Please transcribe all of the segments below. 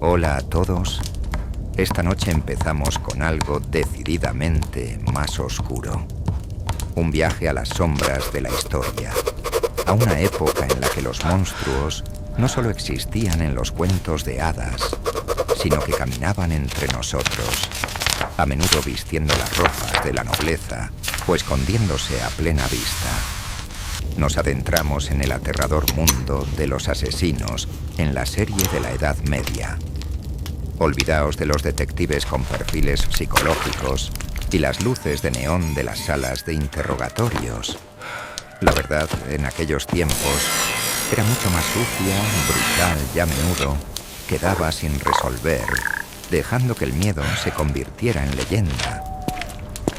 Hola a todos. Esta noche empezamos con algo decididamente más oscuro. Un viaje a las sombras de la historia, a una época en la que los monstruos no solo existían en los cuentos de hadas, sino que caminaban entre nosotros, a menudo vistiendo las ropas de la nobleza o escondiéndose a plena vista. Nos adentramos en el aterrador mundo de los asesinos en la serie de la Edad Media. Olvidaos de los detectives con perfiles psicológicos y las luces de neón de las salas de interrogatorios. La verdad, en aquellos tiempos, era mucho más sucia, brutal y a menudo quedaba sin resolver, dejando que el miedo se convirtiera en leyenda.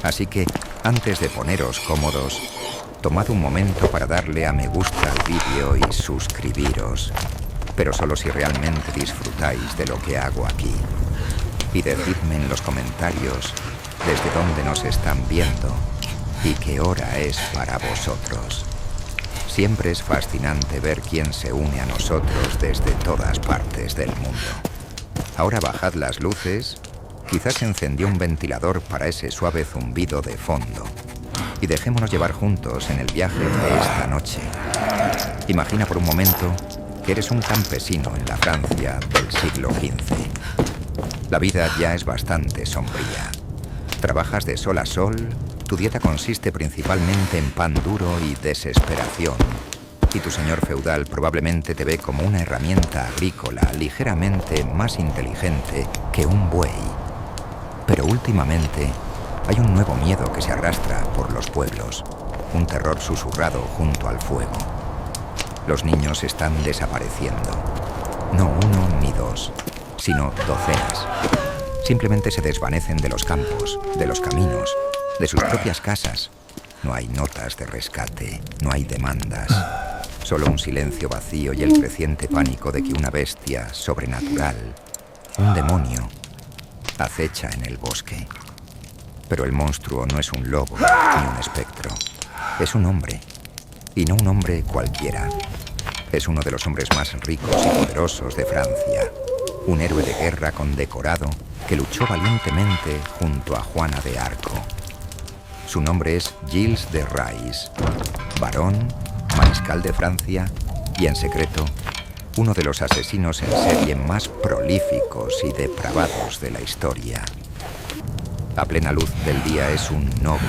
Así que, antes de poneros cómodos, tomad un momento para darle a me gusta al vídeo y suscribiros, pero solo si realmente disfrutáis de lo que hago aquí. Y decidme en los comentarios desde dónde nos están viendo y qué hora es para vosotros. Siempre es fascinante ver quién se une a nosotros desde todas partes del mundo. Ahora bajad las luces, quizás se encendió un ventilador para ese suave zumbido de fondo. Y dejémonos llevar juntos en el viaje de esta noche. Imagina por un momento que eres un campesino en la Francia del siglo XV. La vida ya es bastante sombría. Trabajas de sol a sol, tu dieta consiste principalmente en pan duro y desesperación. Y tu señor feudal probablemente te ve como una herramienta agrícola ligeramente más inteligente que un buey. Pero últimamente hay un nuevo miedo que se arrastra por los pueblos, un terror susurrado junto al fuego. Los niños están desapareciendo. No uno ni dos, sino docenas. Simplemente se desvanecen de los campos, de los caminos, de sus propias casas. No hay notas de rescate, no hay demandas. Solo un silencio vacío y el creciente pánico de que una bestia sobrenatural, un demonio, acecha en el bosque. Pero el monstruo no es un lobo ni un espectro. Es un hombre. Y no un hombre cualquiera. Es uno de los hombres más ricos y poderosos de Francia. Un héroe de guerra condecorado que luchó valientemente junto a Juana de Arco. Su nombre es Gilles de Rais, barón, mariscal de Francia y, en secreto, uno de los asesinos en serie más prolíficos y depravados de la historia. A plena luz del día es un noble,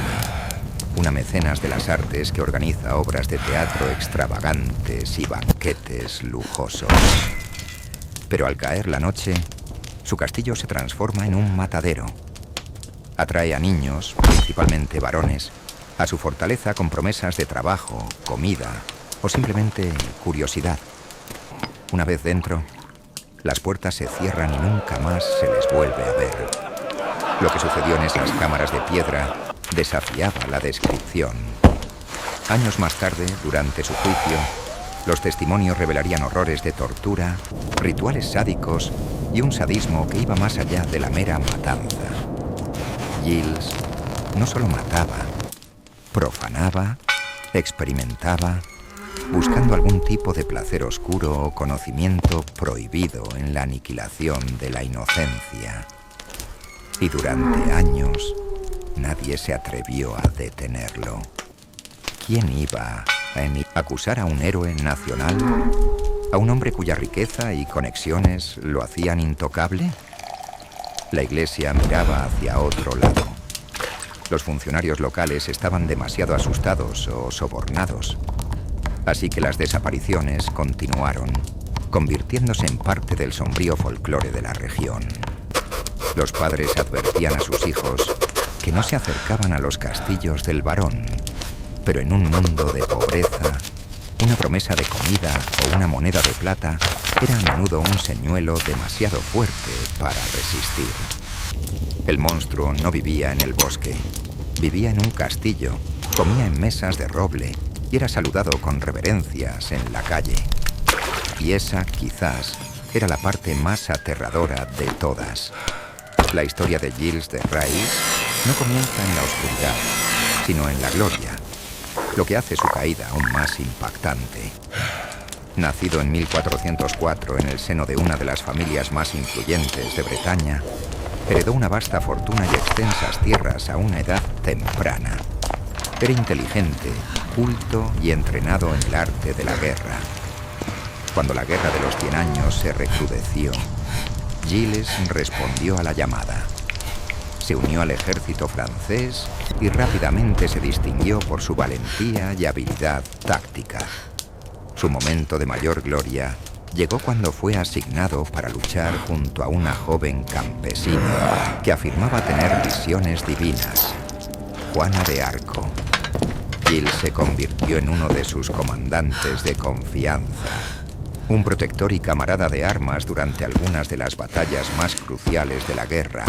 una mecenas de las artes que organiza obras de teatro extravagantes y banquetes lujosos. Pero al caer la noche, su castillo se transforma en un matadero. Atrae a niños, principalmente varones, a su fortaleza con promesas de trabajo, comida o simplemente curiosidad. Una vez dentro, las puertas se cierran y nunca más se les vuelve a ver. Lo que sucedió en esas cámaras de piedra desafiaba la descripción. Años más tarde, durante su juicio, los testimonios revelarían horrores de tortura, rituales sádicos y un sadismo que iba más allá de la mera matanza. Gilles no solo mataba, profanaba, experimentaba, buscando algún tipo de placer oscuro o conocimiento prohibido en la aniquilación de la inocencia. Y durante años, nadie se atrevió a detenerlo. ¿Quién iba a acusar a un héroe nacional? ¿A un hombre cuya riqueza y conexiones lo hacían intocable? La iglesia miraba hacia otro lado. Los funcionarios locales estaban demasiado asustados o sobornados. Así que las desapariciones continuaron, convirtiéndose en parte del sombrío folclore de la región. Los padres advertían a sus hijos que no se acercaban a los castillos del barón, pero en un mundo de pobreza, una promesa de comida o una moneda de plata era a menudo un señuelo demasiado fuerte para resistir. El monstruo no vivía en el bosque, vivía en un castillo, comía en mesas de roble y era saludado con reverencias en la calle. Y esa, quizás, era la parte más aterradora de todas. La historia de Gilles de Rais no comienza en la oscuridad, sino en la gloria, lo que hace su caída aún más impactante. Nacido en 1404 en el seno de una de las familias más influyentes de Bretaña, heredó una vasta fortuna y extensas tierras a una edad temprana. Era inteligente, culto y entrenado en el arte de la guerra. Cuando la Guerra de los 100 Años se recrudeció, Gilles respondió a la llamada. Se unió al ejército francés y rápidamente se distinguió por su valentía y habilidad táctica. Su momento de mayor gloria llegó cuando fue asignado para luchar junto a una joven campesina que afirmaba tener visiones divinas, Juana de Arco. Gilles se convirtió en uno de sus comandantes de confianza, un protector y camarada de armas durante algunas de las batallas más cruciales de la guerra,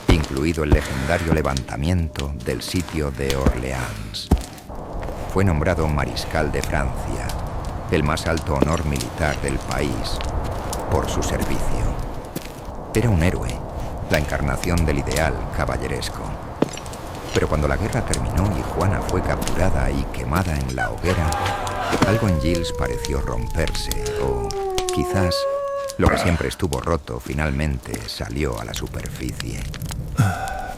incluido el legendario levantamiento del sitio de Orleans. Fue nombrado mariscal de Francia, el más alto honor militar del país, por su servicio. Era un héroe, la encarnación del ideal caballeresco. Pero cuando la guerra terminó y Juana fue capturada y quemada en la hoguera, algo en Gilles pareció romperse, o quizás lo que siempre estuvo roto finalmente salió a la superficie.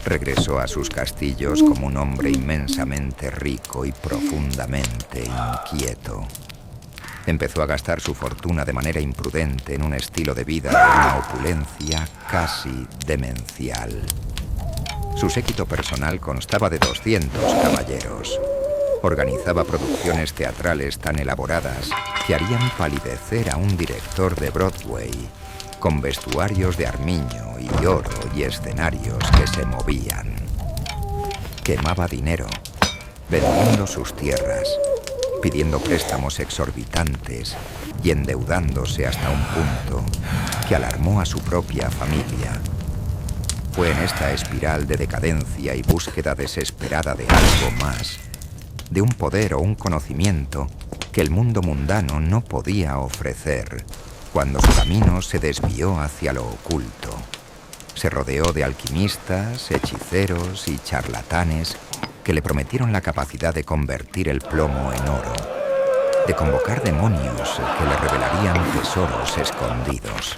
Regresó a sus castillos como un hombre inmensamente rico y profundamente inquieto. Empezó a gastar su fortuna de manera imprudente en un estilo de vida de una opulencia casi demencial. Su séquito personal constaba de 200 caballeros. Organizaba producciones teatrales tan elaboradas que harían palidecer a un director de Broadway, con vestuarios de armiño y oro y escenarios que se movían. Quemaba dinero, vendiendo sus tierras, pidiendo préstamos exorbitantes y endeudándose hasta un punto que alarmó a su propia familia. Fue en esta espiral de decadencia y búsqueda desesperada de algo más, de un poder o un conocimiento que el mundo mundano no podía ofrecer, cuando su camino se desvió hacia lo oculto. Se rodeó de alquimistas, hechiceros y charlatanes que le prometieron la capacidad de convertir el plomo en oro, de convocar demonios que le revelarían tesoros escondidos.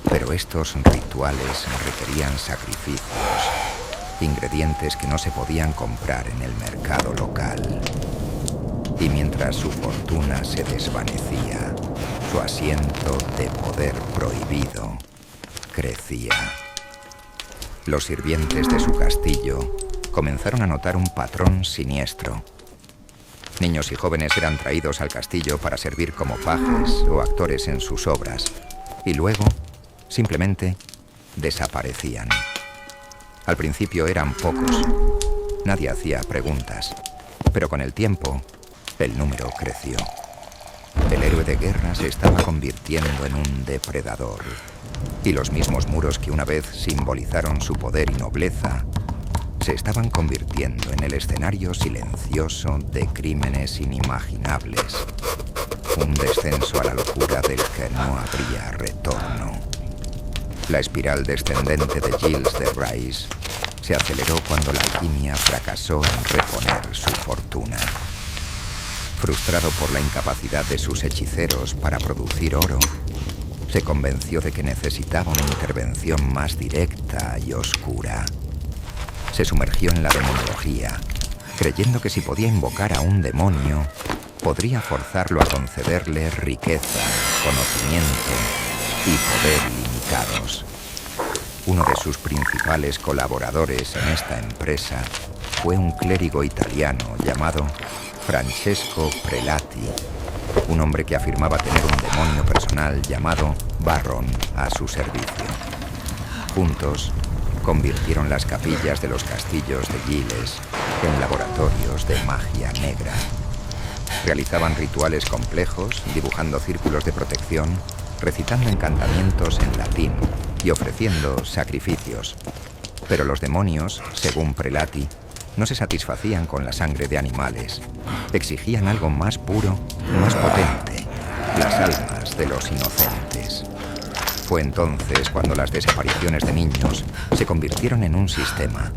Pero estos rituales requerían sacrificios, ingredientes que no se podían comprar en el mercado local. Y mientras su fortuna se desvanecía, su asiento de poder prohibido crecía. Los sirvientes de su castillo comenzaron a notar un patrón siniestro. Niños y jóvenes eran traídos al castillo para servir como pajes o actores en sus obras, y luego simplemente desaparecían. Al principio eran pocos, nadie hacía preguntas, pero con el tiempo el número creció. El héroe de guerra se estaba convirtiendo en un depredador, y los mismos muros que una vez simbolizaron su poder y nobleza se estaban convirtiendo en el escenario silencioso de crímenes inimaginables. Un descenso a la locura del que no habría retorno. La espiral descendente de Gilles de Rais se aceleró cuando la alquimia fracasó en reponer su fortuna. Frustrado por la incapacidad de sus hechiceros para producir oro, se convenció de que necesitaba una intervención más directa y oscura. Se sumergió en la demonología, creyendo que si podía invocar a un demonio, podría forzarlo a concederle riqueza, conocimiento y poder ilimitados. Uno de sus principales colaboradores en esta empresa fue un clérigo italiano llamado Francesco Prelati, un hombre que afirmaba tener un demonio personal llamado Varron a su servicio. Juntos, convirtieron las capillas de los castillos de Gilles en laboratorios de magia negra. Realizaban rituales complejos, dibujando círculos de protección, recitando encantamientos en latín y ofreciendo sacrificios. Pero los demonios, según Prelati, no se satisfacían con la sangre de animales. Exigían algo más puro, más potente, las almas de los inocentes. Fue entonces cuando las desapariciones de niños se convirtieron en un sistema.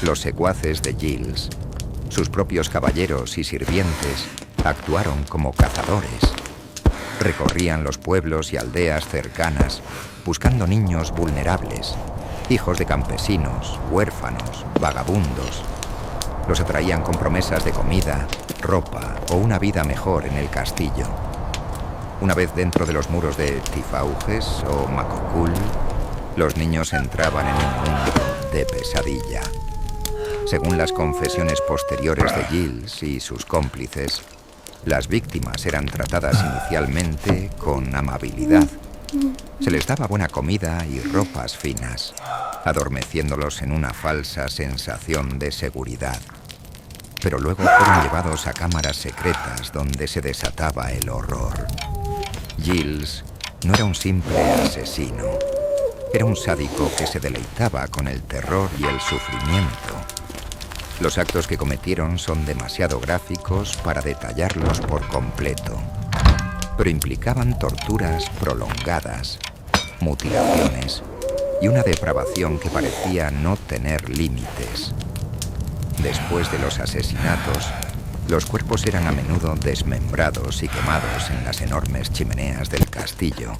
Los secuaces de Gilles, sus propios caballeros y sirvientes, actuaron como cazadores, Recorrían los pueblos y aldeas cercanas, buscando niños vulnerables, hijos de campesinos, huérfanos, vagabundos. Los atraían con promesas de comida, ropa o una vida mejor en el castillo. Una vez dentro de los muros de Tifauges o Makokul, los niños entraban en un mundo de pesadilla. Según las confesiones posteriores de Giles y sus cómplices, las víctimas eran tratadas inicialmente con amabilidad. Se les daba buena comida y ropas finas, adormeciéndolos en una falsa sensación de seguridad. Pero luego fueron llevados a cámaras secretas donde se desataba el horror. Giles no era un simple asesino. Era un sádico que se deleitaba con el terror y el sufrimiento. Los actos que cometieron son demasiado gráficos para detallarlos por completo, pero implicaban torturas prolongadas, mutilaciones y una depravación que parecía no tener límites. Después de los asesinatos, los cuerpos eran a menudo desmembrados y quemados en las enormes chimeneas del castillo,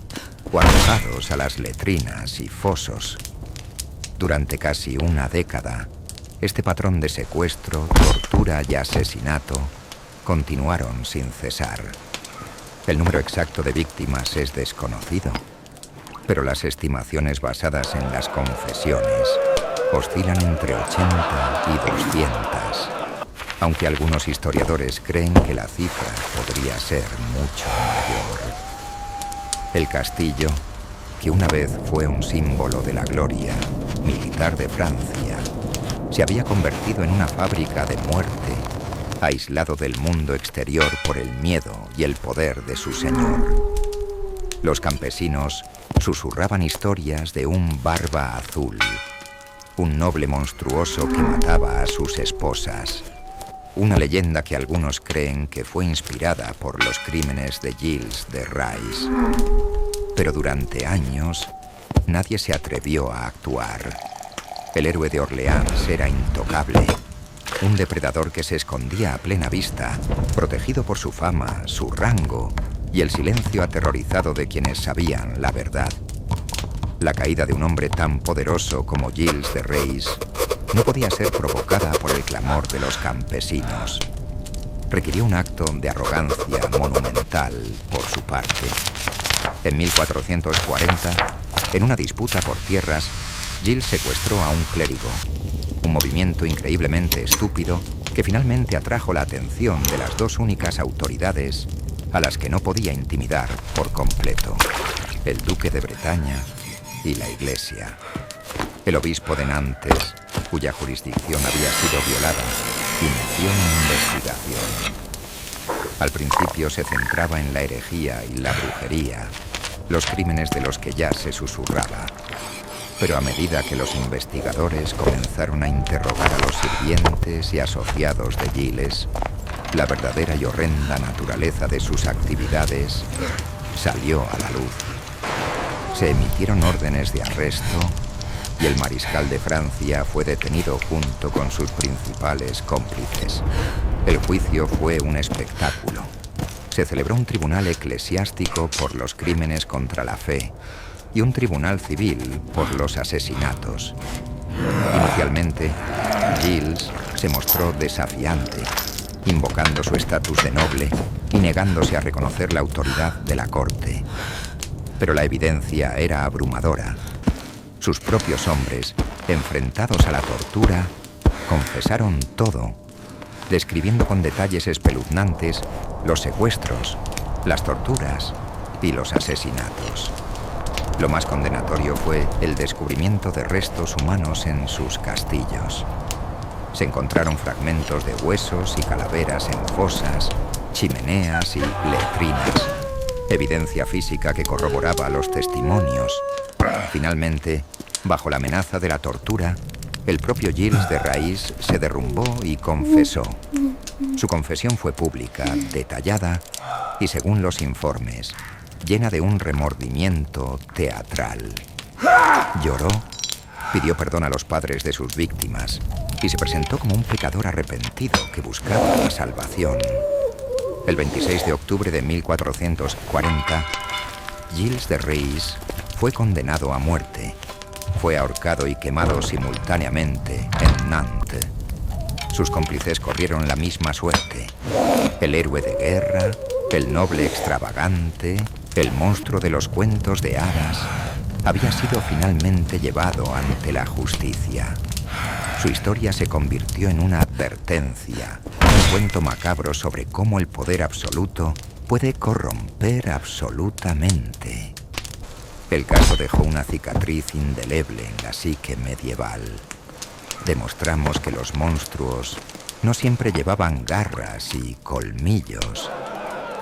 o arrojados a las letrinas y fosos. Durante casi una década, este patrón de secuestro, tortura y asesinato continuaron sin cesar. El número exacto de víctimas es desconocido, pero las estimaciones basadas en las confesiones oscilan entre 80 y 200, aunque algunos historiadores creen que la cifra podría ser mucho mayor. El castillo, que una vez fue un símbolo de la gloria militar de Francia, se había convertido en una fábrica de muerte, aislado del mundo exterior por el miedo y el poder de su señor. Los campesinos susurraban historias de un barba azul, un noble monstruoso que mataba a sus esposas. Una leyenda que algunos creen que fue inspirada por los crímenes de Giles de Rys. Pero durante años, nadie se atrevió a actuar. El héroe de Orleans era intocable, un depredador que se escondía a plena vista, protegido por su fama, su rango y el silencio aterrorizado de quienes sabían la verdad. La caída de un hombre tan poderoso como Giles de Rys no podía ser provocada por el clamor de los campesinos. Requirió un acto de arrogancia monumental por su parte. En 1440, en una disputa por tierras, Giles secuestró a un clérigo, un movimiento increíblemente estúpido que finalmente atrajo la atención de las dos únicas autoridades a las que no podía intimidar por completo: el duque de Bretaña y la Iglesia. El obispo de Nantes, cuya jurisdicción había sido violada, inició una investigación. Al principio se centraba en la herejía y la brujería, los crímenes de los que ya se susurraba. Pero a medida que los investigadores comenzaron a interrogar a los sirvientes y asociados de Giles, la verdadera y horrenda naturaleza de sus actividades salió a la luz. Se emitieron órdenes de arresto y el mariscal de Francia fue detenido junto con sus principales cómplices. El juicio fue un espectáculo. Se celebró un tribunal eclesiástico por los crímenes contra la fe y un tribunal civil por los asesinatos. Inicialmente, Giles se mostró desafiante, invocando su estatus de noble y negándose a reconocer la autoridad de la corte. Pero la evidencia era abrumadora. Sus propios hombres, enfrentados a la tortura, confesaron todo, describiendo con detalles espeluznantes los secuestros, las torturas y los asesinatos. Lo más condenatorio fue el descubrimiento de restos humanos en sus castillos. Se encontraron fragmentos de huesos y calaveras en fosas, chimeneas y letrinas, evidencia física que corroboraba los testimonios. Finalmente, bajo la amenaza de la tortura, el propio Giles de Rys se derrumbó y confesó. Su confesión fue pública, detallada y, según los informes, llena de un remordimiento teatral. Lloró, pidió perdón a los padres de sus víctimas y se presentó como un pecador arrepentido que buscaba la salvación. El 26 de octubre de 1440, Gilles de Rais fue condenado a muerte. Fue ahorcado y quemado simultáneamente en Nantes. Sus cómplices corrieron la misma suerte. El héroe de guerra, el noble extravagante, el monstruo de los cuentos de hadas, había sido finalmente llevado ante la justicia. Su historia se convirtió en una advertencia, un cuento macabro sobre cómo el poder absoluto puede corromper absolutamente. El caso dejó una cicatriz indeleble en la psique medieval. Demostramos que los monstruos no siempre llevaban garras y colmillos.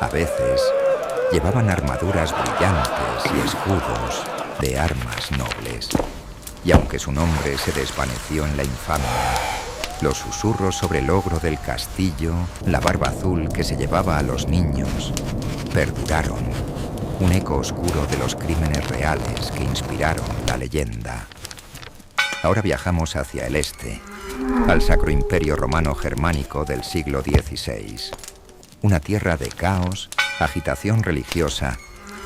A veces llevaban armaduras brillantes y escudos de armas nobles. Y aunque su nombre se desvaneció en la infamia, los susurros sobre el ogro del castillo, la barba azul que se llevaba a los niños, perduraron, un eco oscuro de los crímenes reales que inspiraron la leyenda. Ahora viajamos hacia el este, al Sacro Imperio Romano Germánico del siglo XVI. Una tierra de caos, agitación religiosa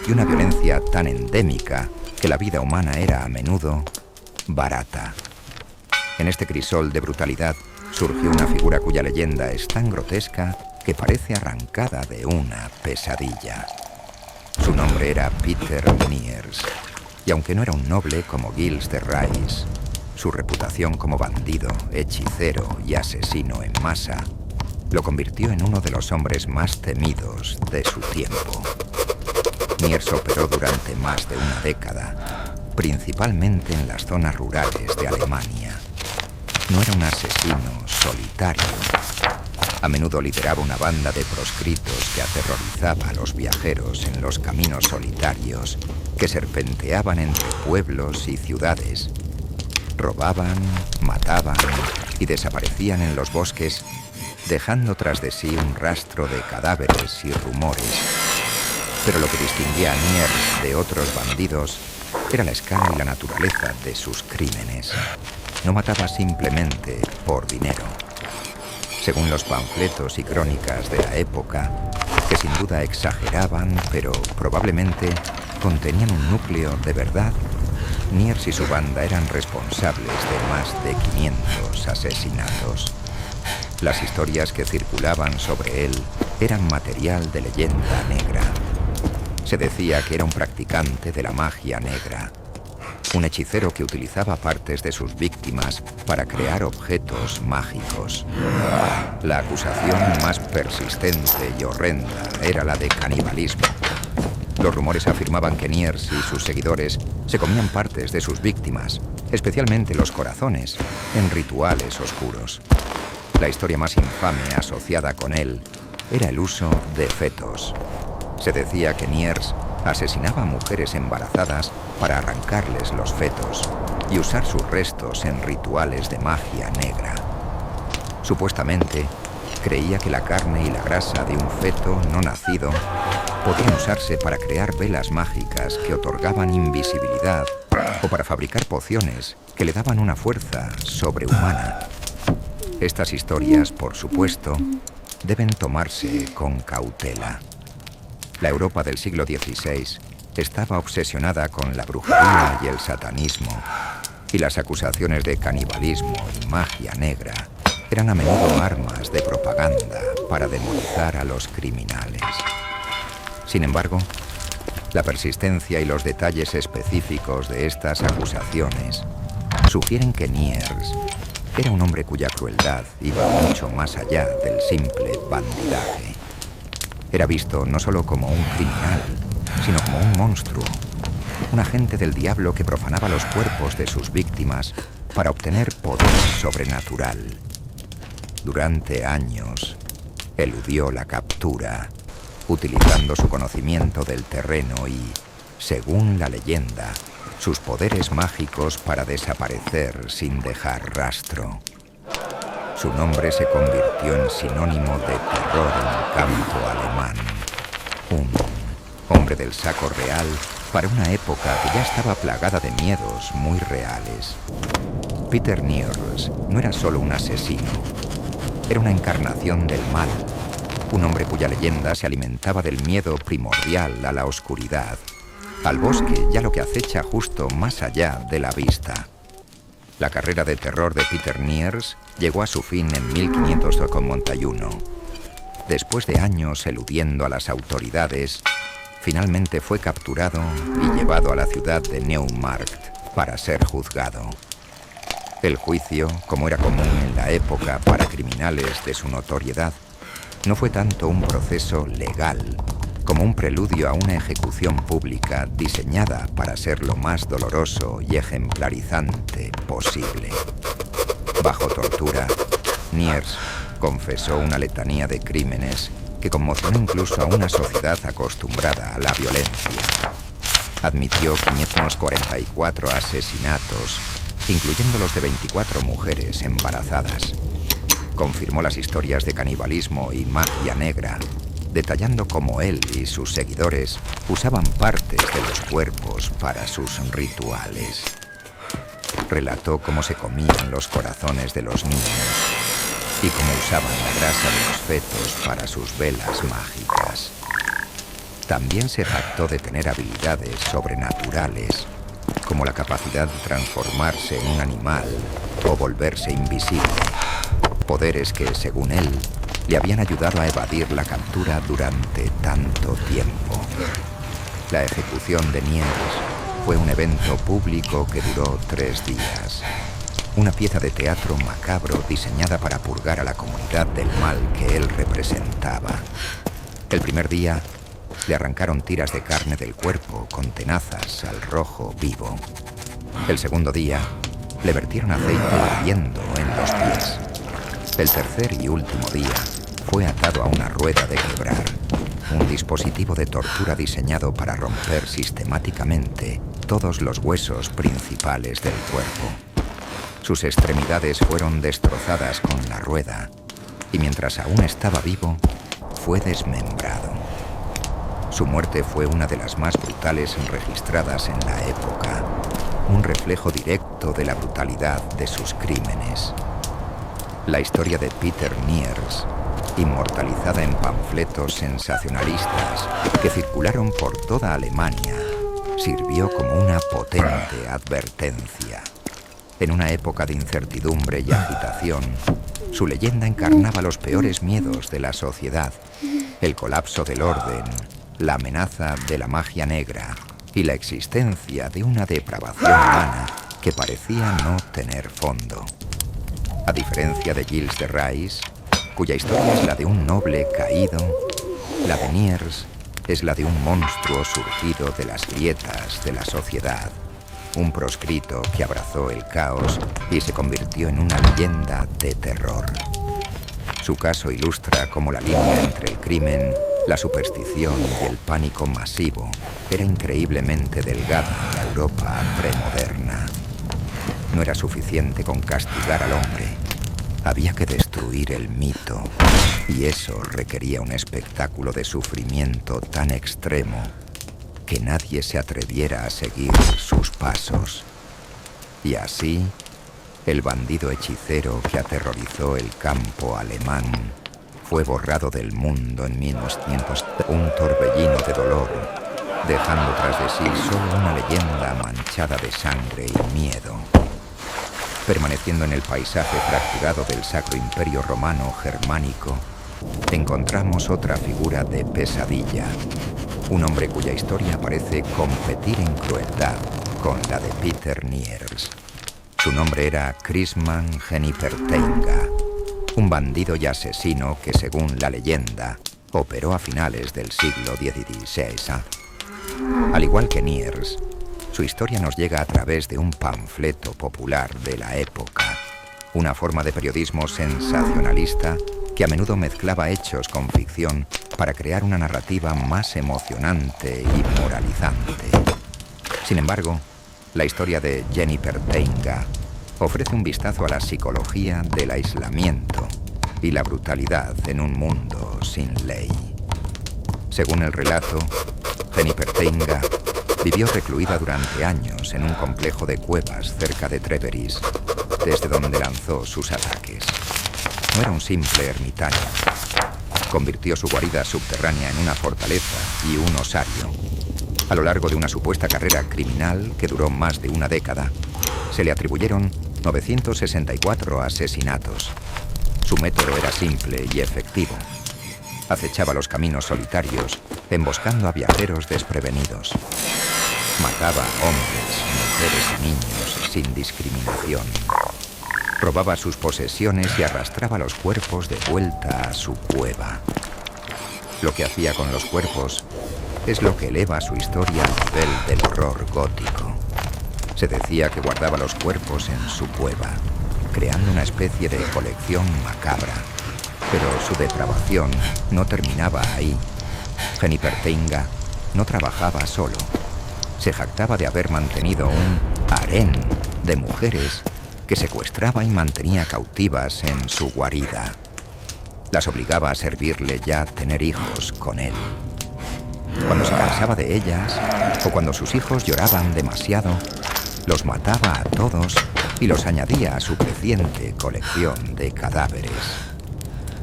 y una violencia tan endémica que la vida humana era a menudo barata. En este crisol de brutalidad surgió una figura cuya leyenda es tan grotesca que parece arrancada de una pesadilla. Su nombre era Peter Niers, y aunque no era un noble como Gilles de Rais, su reputación como bandido, hechicero y asesino en masa lo convirtió en uno de los hombres más temidos de su tiempo. Niers operó durante más de una década, principalmente en las zonas rurales de Alemania. No era un asesino solitario. A menudo lideraba una banda de proscritos que aterrorizaba a los viajeros en los caminos solitarios que serpenteaban entre pueblos y ciudades. Robaban, mataban y desaparecían en los bosques, dejando tras de sí un rastro de cadáveres y rumores. Pero lo que distinguía a Niers de otros bandidos era la escala y la naturaleza de sus crímenes. No mataba simplemente por dinero. Según los panfletos y crónicas de la época, que sin duda exageraban, pero probablemente contenían un núcleo de verdad, Niers y su banda eran responsables de más de 500 asesinatos. Las historias que circulaban sobre él eran material de leyenda negra. Se decía que era un practicante de la magia negra, un hechicero que utilizaba partes de sus víctimas para crear objetos mágicos. La acusación más persistente y horrenda era la de canibalismo. Los rumores afirmaban que Niers y sus seguidores se comían partes de sus víctimas, especialmente los corazones, en rituales oscuros. La historia más infame asociada con él era el uso de fetos. Se decía que Niers asesinaba a mujeres embarazadas para arrancarles los fetos y usar sus restos en rituales de magia negra. Supuestamente, creía que la carne y la grasa de un feto no nacido podían usarse para crear velas mágicas que otorgaban invisibilidad o para fabricar pociones que le daban una fuerza sobrehumana. Estas historias, por supuesto, deben tomarse con cautela. La Europa del siglo XVI estaba obsesionada con la brujería y el satanismo, y las acusaciones de canibalismo y magia negra eran a menudo armas de propaganda para demonizar a los criminales. Sin embargo, la persistencia y los detalles específicos de estas acusaciones sugieren que Niers era un hombre cuya crueldad iba mucho más allá del simple bandidaje. Era visto no solo como un criminal, sino como un monstruo, un agente del diablo que profanaba los cuerpos de sus víctimas para obtener poder sobrenatural. Durante años, eludió la captura, utilizando su conocimiento del terreno y, según la leyenda, sus poderes mágicos para desaparecer sin dejar rastro. Su nombre se convirtió en sinónimo de terror en el campo alemán. Un hombre del saco real para una época que ya estaba plagada de miedos muy reales. Peter Niers no era solo un asesino, era una encarnación del mal, un hombre cuya leyenda se alimentaba del miedo primordial a la oscuridad, al bosque y a lo que acecha justo más allá de la vista. La carrera de terror de Peter Niers llegó a su fin en 1551. Después de años eludiendo a las autoridades, finalmente fue capturado y llevado a la ciudad de Neumarkt para ser juzgado. El juicio, como era común en la época para criminales de su notoriedad, no fue tanto un proceso legal como un preludio a una ejecución pública diseñada para ser lo más doloroso y ejemplarizante posible. Bajo tortura, Niers confesó una letanía de crímenes que conmocionó incluso a una sociedad acostumbrada a la violencia. Admitió 544 asesinatos, incluyendo los de 24 mujeres embarazadas. Confirmó las historias de canibalismo y magia negra, detallando cómo él y sus seguidores usaban partes de los cuerpos para sus rituales. Relató cómo se comían los corazones de los niños y cómo usaban la grasa de los fetos para sus velas mágicas. También se jactó de tener habilidades sobrenaturales, como la capacidad de transformarse en un animal o volverse invisible, poderes que, según él, le habían ayudado a evadir la captura durante tanto tiempo. La ejecución de Niers fue un evento público que duró 3 días. Una pieza de teatro macabro diseñada para purgar a la comunidad del mal que él representaba. El primer día, le arrancaron tiras de carne del cuerpo con tenazas al rojo vivo. El segundo día, le vertieron aceite hirviendo en los pies. El tercer y último día, fue atado a una rueda de quebrar, un dispositivo de tortura diseñado para romper sistemáticamente todos los huesos principales del cuerpo. Sus extremidades fueron destrozadas con la rueda y mientras aún estaba vivo, fue desmembrado. Su muerte fue una de las más brutales registradas en la época, un reflejo directo de la brutalidad de sus crímenes. La historia de Peter Niers, inmortalizada en panfletos sensacionalistas que circularon por toda Alemania, sirvió como una potente advertencia. En una época de incertidumbre y agitación, su leyenda encarnaba los peores miedos de la sociedad, el colapso del orden, la amenaza de la magia negra y la existencia de una depravación humana que parecía no tener fondo. A diferencia de Gilles de Rais, cuya historia es la de un noble caído, la de Niers es la de un monstruo surgido de las grietas de la sociedad, un proscrito que abrazó el caos y se convirtió en una leyenda de terror. Su caso ilustra cómo la línea entre el crimen, la superstición y el pánico masivo era increíblemente delgada en la Europa premoderna. No era suficiente con castigar al hombre. Había que destruir el mito, y eso requería un espectáculo de sufrimiento tan extremo que nadie se atreviera a seguir sus pasos. Y así, el bandido hechicero que aterrorizó el campo alemán fue borrado del mundo en 1900, un torbellino de dolor, dejando tras de sí solo una leyenda manchada de sangre y miedo. Permaneciendo en el paisaje fracturado del Sacro Imperio Romano Germánico, encontramos otra figura de pesadilla, un hombre cuya historia parece competir en crueldad con la de Peter Niers. Su nombre era Christmann Geniperteinga, un bandido y asesino que, según la leyenda, operó a finales del siglo XVI. Al igual que Niers, su historia nos llega a través de un panfleto popular de la época, una forma de periodismo sensacionalista que a menudo mezclaba hechos con ficción para crear una narrativa más emocionante y moralizante. Sin embargo, la historia de Geniperteinga ofrece un vistazo a la psicología del aislamiento y la brutalidad en un mundo sin ley. Según el relato, Geniperteinga vivió recluida durante años en un complejo de cuevas cerca de Treveris, desde donde lanzó sus ataques. No era un simple ermitaño. Convirtió su guarida subterránea en una fortaleza y un osario. A lo largo de una supuesta carrera criminal que duró más de una década, se le atribuyeron 964 asesinatos. Su método era simple y efectivo. Acechaba los caminos solitarios, emboscando a viajeros desprevenidos. Mataba a hombres, mujeres y niños sin discriminación. Robaba sus posesiones y arrastraba los cuerpos de vuelta a su cueva. Lo que hacía con los cuerpos es lo que eleva su historia al nivel del horror gótico. Se decía que guardaba los cuerpos en su cueva, creando una especie de colección macabra. Pero su depravación no terminaba ahí. Henipertenga no trabajaba solo. Se jactaba de haber mantenido un harén de mujeres que secuestraba y mantenía cautivas en su guarida. Las obligaba a servirle y a tener hijos con él. Cuando se cansaba de ellas, o cuando sus hijos lloraban demasiado, los mataba a todos y los añadía a su creciente colección de cadáveres.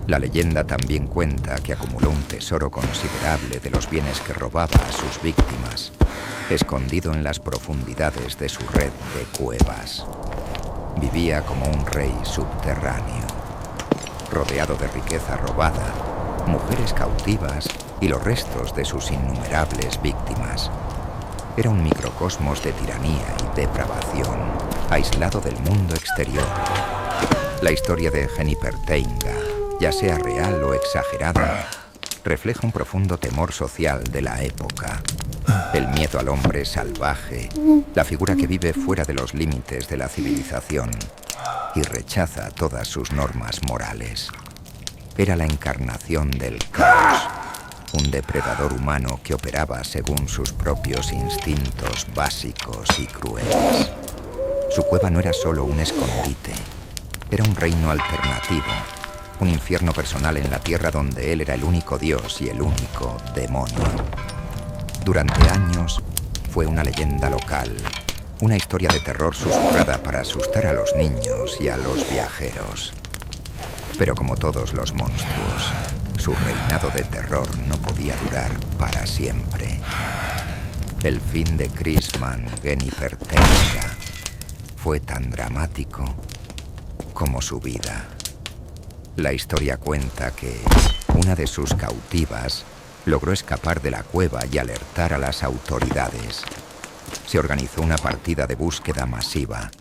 La leyenda también cuenta que acumuló un tesoro considerable de los bienes que robaba a sus víctimas, escondido en las profundidades de su red de cuevas. Vivía como un rey subterráneo, rodeado de riqueza robada, mujeres cautivas y los restos de sus innumerables víctimas. Era un microcosmos de tiranía y depravación, aislado del mundo exterior. La historia de Henipertenga, ya sea real o exagerada, refleja un profundo temor social de la época. El miedo al hombre salvaje, la figura que vive fuera de los límites de la civilización y rechaza todas sus normas morales. Era la encarnación del caos, un depredador humano que operaba según sus propios instintos básicos y crueles. Su cueva no era solo un escondite, era un reino alternativo, un infierno personal en la tierra donde él era el único dios y el único demonio. Durante años fue una leyenda local, una historia de terror susurrada para asustar a los niños y a los viajeros. Pero como todos los monstruos, su reinado de terror no podía durar para siempre. El fin de Grisman Henipertenga fue tan dramático como su vida. La historia cuenta que una de sus cautivas logró escapar de la cueva y alertar a las autoridades. Se organizó una partida de búsqueda masiva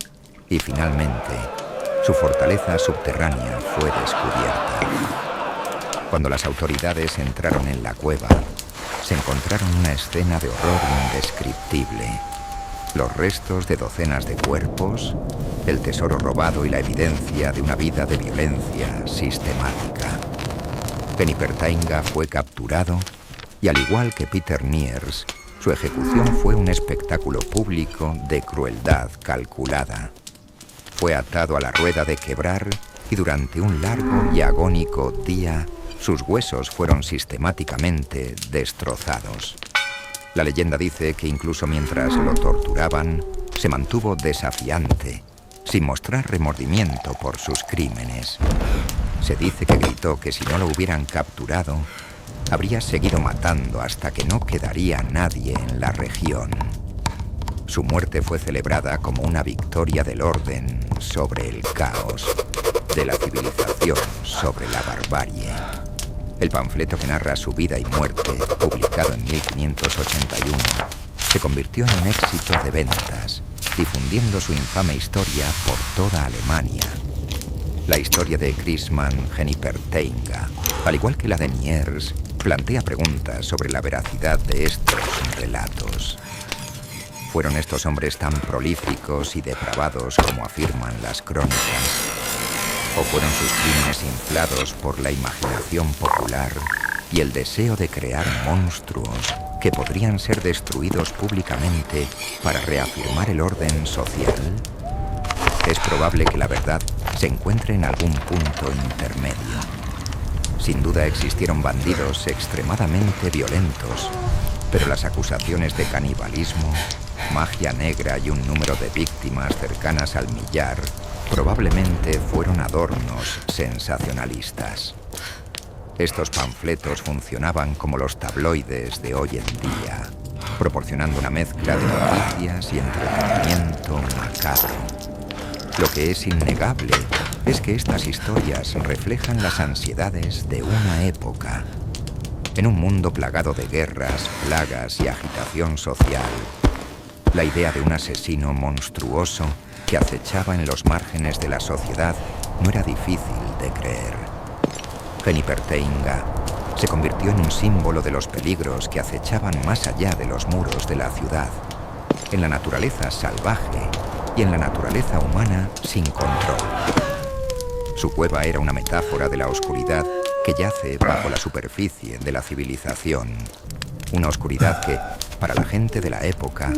y finalmente su fortaleza subterránea fue descubierta. Cuando las autoridades entraron en la cueva, se encontraron una escena de horror indescriptible. Los restos de docenas de cuerpos, el tesoro robado y la evidencia de una vida de violencia sistemática. Henipertenga fue capturado y, al igual que Peter Niers, su ejecución fue un espectáculo público de crueldad calculada. Fue atado a la rueda de quebrar y durante un largo y agónico día sus huesos fueron sistemáticamente destrozados. La leyenda dice que incluso mientras lo torturaban, se mantuvo desafiante, sin mostrar remordimiento por sus crímenes. Se dice que gritó que si no lo hubieran capturado, habría seguido matando hasta que no quedaría nadie en la región. Su muerte fue celebrada como una victoria del orden sobre el caos, de la civilización sobre la barbarie. El panfleto que narra su vida y muerte, publicado en 1581, se convirtió en un éxito de ventas, difundiendo su infame historia por toda Alemania. La historia de Grisman Henipertenga, al igual que la de Niers, plantea preguntas sobre la veracidad de estos relatos. ¿Fueron estos hombres tan prolíficos y depravados como afirman las crónicas? ¿O fueron sus crímenes inflados por la imaginación popular y el deseo de crear monstruos que podrían ser destruidos públicamente para reafirmar el orden social? Es probable que la verdad se encuentre en algún punto intermedio. Sin duda existieron bandidos extremadamente violentos, pero las acusaciones de canibalismo, magia negra y un número de víctimas cercanas al millar probablemente fueron adornos sensacionalistas. Estos panfletos funcionaban como los tabloides de hoy en día, proporcionando una mezcla de noticias y entretenimiento macabro. Lo que es innegable es que estas historias reflejan las ansiedades de una época. En un mundo plagado de guerras, plagas y agitación social, la idea de un asesino monstruoso que acechaba en los márgenes de la sociedad no era difícil de creer. Heniperteinga se convirtió en un símbolo de los peligros que acechaban más allá de los muros de la ciudad, en la naturaleza salvaje y en la naturaleza humana sin control. Su cueva era una metáfora de la oscuridad que yace bajo la superficie de la civilización. Una oscuridad que, para la gente de la época,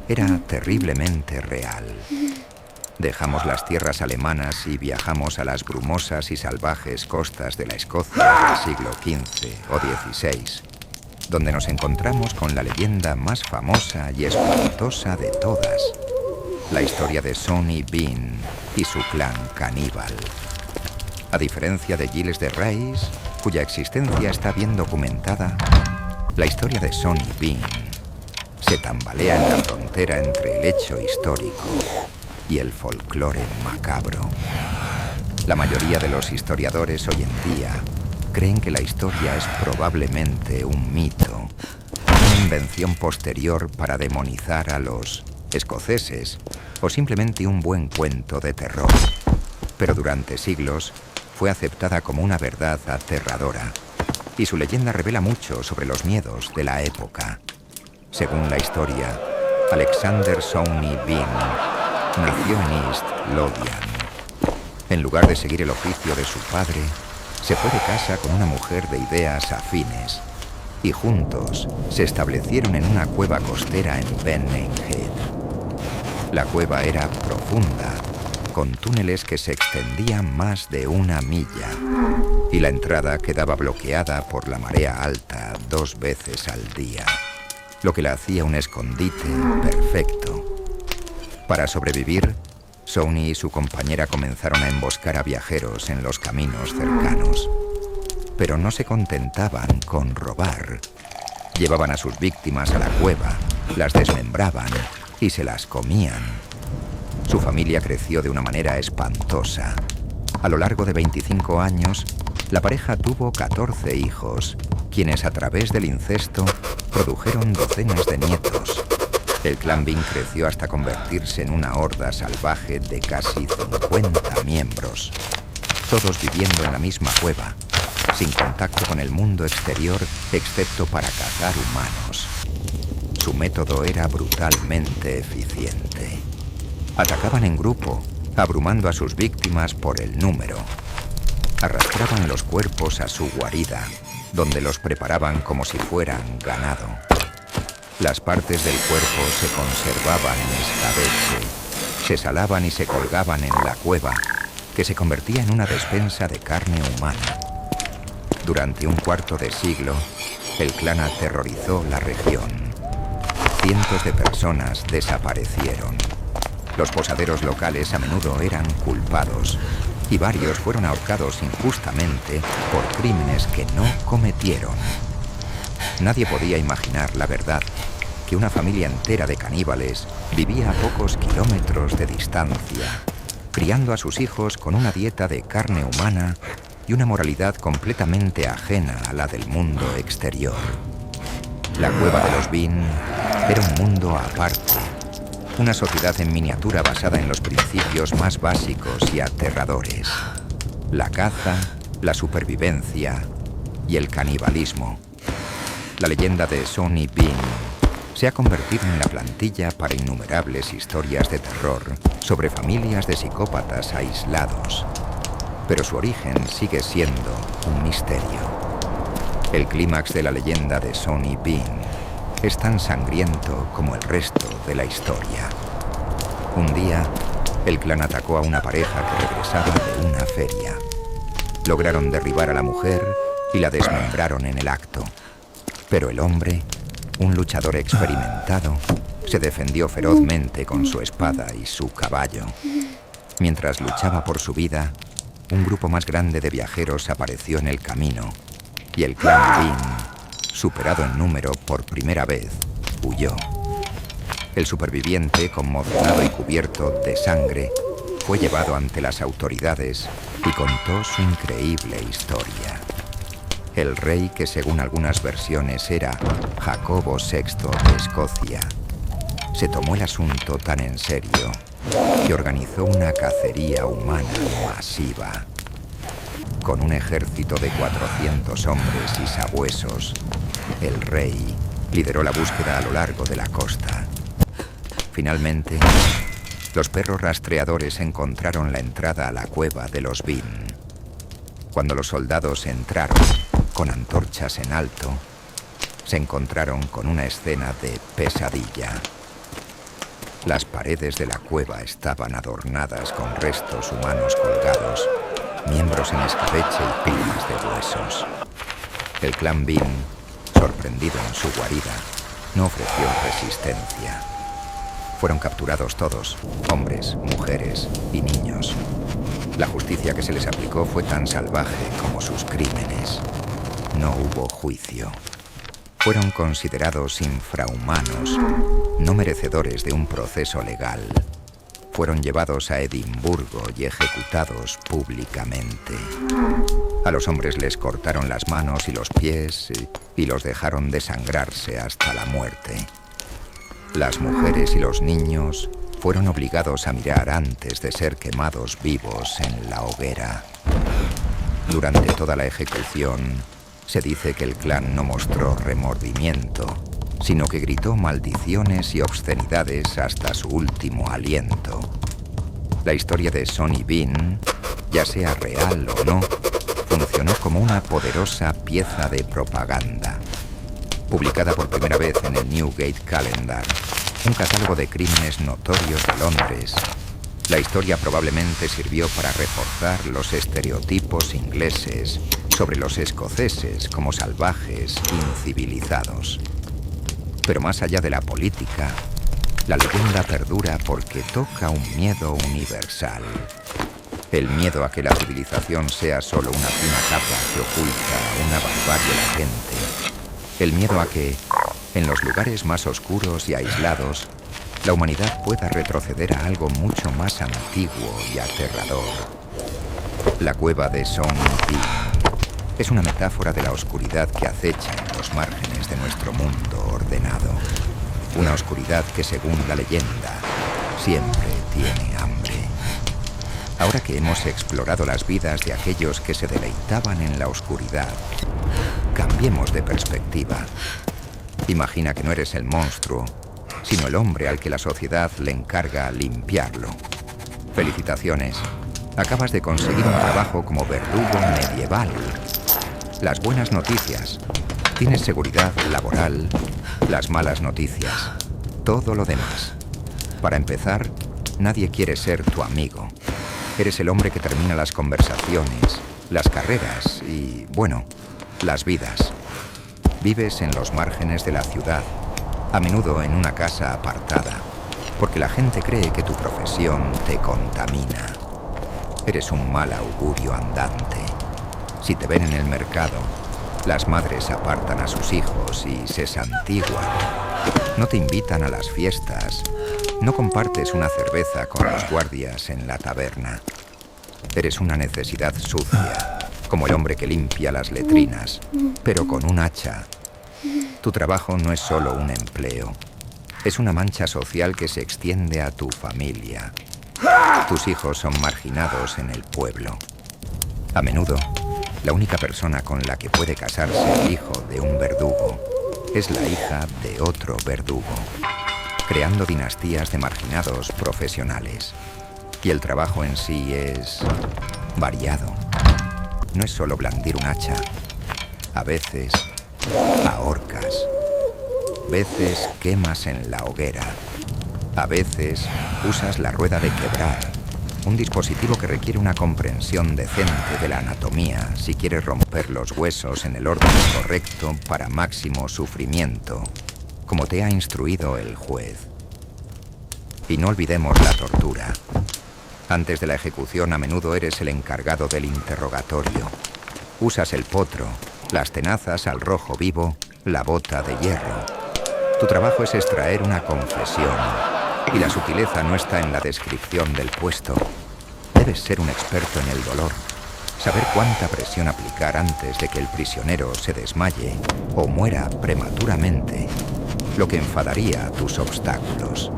era terriblemente real. Dejamos las tierras alemanas y viajamos a las brumosas y salvajes costas de la Escocia del siglo XV o XVI, donde nos encontramos con la leyenda más famosa y espantosa de todas, la historia de Sonny Bean y su clan caníbal. A diferencia de Gilles de Rais, cuya existencia está bien documentada, la historia de Sonny Bean se tambalea en la frontera entre el hecho histórico y el folclore macabro. La mayoría de los historiadores hoy en día creen que la historia es probablemente un mito, una invención posterior para demonizar a los escoceses o simplemente un buen cuento de terror. Pero durante siglos fue aceptada como una verdad aterradora y su leyenda revela mucho sobre los miedos de la época. Según la historia, Alexander Sonny Bean nació en East Lothian. En lugar de seguir el oficio de su padre, se fue de casa con una mujer de ideas afines y juntos se establecieron en una cueva costera en Bennington Head. La cueva era profunda, con túneles que se extendían más de 1 milla, y la entrada quedaba bloqueada por la marea alta 2 veces al día, lo que la hacía un escondite perfecto. Para sobrevivir, Sonny y su compañera comenzaron a emboscar a viajeros en los caminos cercanos. Pero no se contentaban con robar. Llevaban a sus víctimas a la cueva, las desmembraban y se las comían. Su familia creció de una manera espantosa. A lo largo de 25 años, la pareja tuvo 14 hijos, quienes a través del incesto produjeron docenas de nietos. El clan Bean creció hasta convertirse en una horda salvaje de casi 50 miembros, todos viviendo en la misma cueva, sin contacto con el mundo exterior excepto para cazar humanos. Su método era brutalmente eficiente. Atacaban en grupo, abrumando a sus víctimas por el número. Arrastraban los cuerpos a su guarida, donde los preparaban como si fueran ganado. Las partes del cuerpo se conservaban en escabeche, se salaban y se colgaban en la cueva, que se convertía en una despensa de carne humana. Durante un cuarto de siglo, el clan aterrorizó la región. Cientos de personas desaparecieron. Los posaderos locales a menudo eran culpados, y varios fueron ahorcados injustamente por crímenes que no cometieron. Nadie podía imaginar la verdad, que una familia entera de caníbales vivía a pocos kilómetros de distancia, criando a sus hijos con una dieta de carne humana y una moralidad completamente ajena a la del mundo exterior. La cueva de los Bean era un mundo aparte, una sociedad en miniatura basada en los principios más básicos y aterradores: la caza, la supervivencia y el canibalismo. La leyenda de Sonny Bean se ha convertido en la plantilla para innumerables historias de terror sobre familias de psicópatas aislados. Pero su origen sigue siendo un misterio. El clímax de la leyenda de Sonny Bean es tan sangriento como el resto de la historia. Un día, el clan atacó a una pareja que regresaba de una feria. Lograron derribar a la mujer y la desmembraron en el acto. Pero el hombre, un luchador experimentado, se defendió ferozmente con su espada y su caballo. Mientras luchaba por su vida, un grupo más grande de viajeros apareció en el camino y el clan Bean, superado en número por primera vez, huyó. El superviviente, conmocionado y cubierto de sangre, fue llevado ante las autoridades y contó su increíble historia. El rey, que según algunas versiones era Jacobo VI de Escocia, se tomó el asunto tan en serio que organizó una cacería humana masiva. Con un ejército de 400 hombres y sabuesos, el rey lideró la búsqueda a lo largo de la costa. Finalmente, los perros rastreadores encontraron la entrada a la cueva de los Bean. Cuando los soldados entraron, con antorchas en alto, se encontraron con una escena de pesadilla. Las paredes de la cueva estaban adornadas con restos humanos colgados, miembros en escabeche y pilas de huesos. El clan Bean, sorprendido en su guarida, no ofreció resistencia. Fueron capturados todos, hombres, mujeres y niños. La justicia que se les aplicó fue tan salvaje como sus crímenes. No hubo juicio. Fueron considerados infrahumanos, no merecedores de un proceso legal. Fueron llevados a Edimburgo y ejecutados públicamente. A los hombres les cortaron las manos y los pies y los dejaron desangrarse hasta la muerte. Las mujeres y los niños fueron obligados a mirar antes de ser quemados vivos en la hoguera. Durante toda la ejecución, se dice que el clan no mostró remordimiento, sino que gritó maldiciones y obscenidades hasta su último aliento. La historia de Sonny Bean, ya sea real o no, funcionó como una poderosa pieza de propaganda. Publicada por primera vez en el Newgate Calendar, un catálogo de crímenes notorios de Londres, la historia probablemente sirvió para reforzar los estereotipos ingleses sobre los escoceses como salvajes, incivilizados. Pero más allá de la política, la leyenda perdura porque toca un miedo universal. El miedo a que la civilización sea solo una fina capa que oculta una barbarie latente. El miedo a que, en los lugares más oscuros y aislados, la humanidad pueda retroceder a algo mucho más antiguo y aterrador. La cueva de Sonny Bean es una metáfora de la oscuridad que acecha en los márgenes de nuestro mundo ordenado. Una oscuridad que, según la leyenda, siempre tiene hambre. Ahora que hemos explorado las vidas de aquellos que se deleitaban en la oscuridad, cambiemos de perspectiva. Imagina que no eres el monstruo, sino el hombre al que la sociedad le encarga limpiarlo. Felicitaciones. Acabas de conseguir un trabajo como verdugo medieval. Las buenas noticias. Tienes seguridad laboral. Las malas noticias. Todo lo demás. Para empezar, nadie quiere ser tu amigo. Eres el hombre que termina las conversaciones, las carreras y, bueno, las vidas. Vives en los márgenes de la ciudad, a menudo en una casa apartada, porque la gente cree que tu profesión te contamina. Eres un mal augurio andante. Si te ven en el mercado, las madres apartan a sus hijos y se santiguan. No te invitan a las fiestas. No compartes una cerveza con los guardias en la taberna. Eres una necesidad sucia, como el hombre que limpia las letrinas, pero con un hacha. Tu trabajo no es solo un empleo. Es una mancha social que se extiende a tu familia. Tus hijos son marginados en el pueblo. A menudo, la única persona con la que puede casarse el hijo de un verdugo es la hija de otro verdugo, creando dinastías de marginados profesionales. Y el trabajo en sí es variado. No es solo blandir un hacha. A veces ahorcas. A veces quemas en la hoguera. A veces usas la rueda de quebrar, un dispositivo que requiere una comprensión decente de la anatomía si quieres romper los huesos en el orden correcto para máximo sufrimiento, como te ha instruido el juez. Y no olvidemos la tortura. Antes de la ejecución, a menudo eres el encargado del interrogatorio. Usas el potro las tenazas al rojo vivo, la bota de hierro. Tu trabajo es extraer una confesión, y la sutileza no está en la descripción del puesto. Debes ser un experto en el dolor, saber cuánta presión aplicar antes de que el prisionero se desmaye o muera prematuramente, lo que enfadaría a tus obstáculos.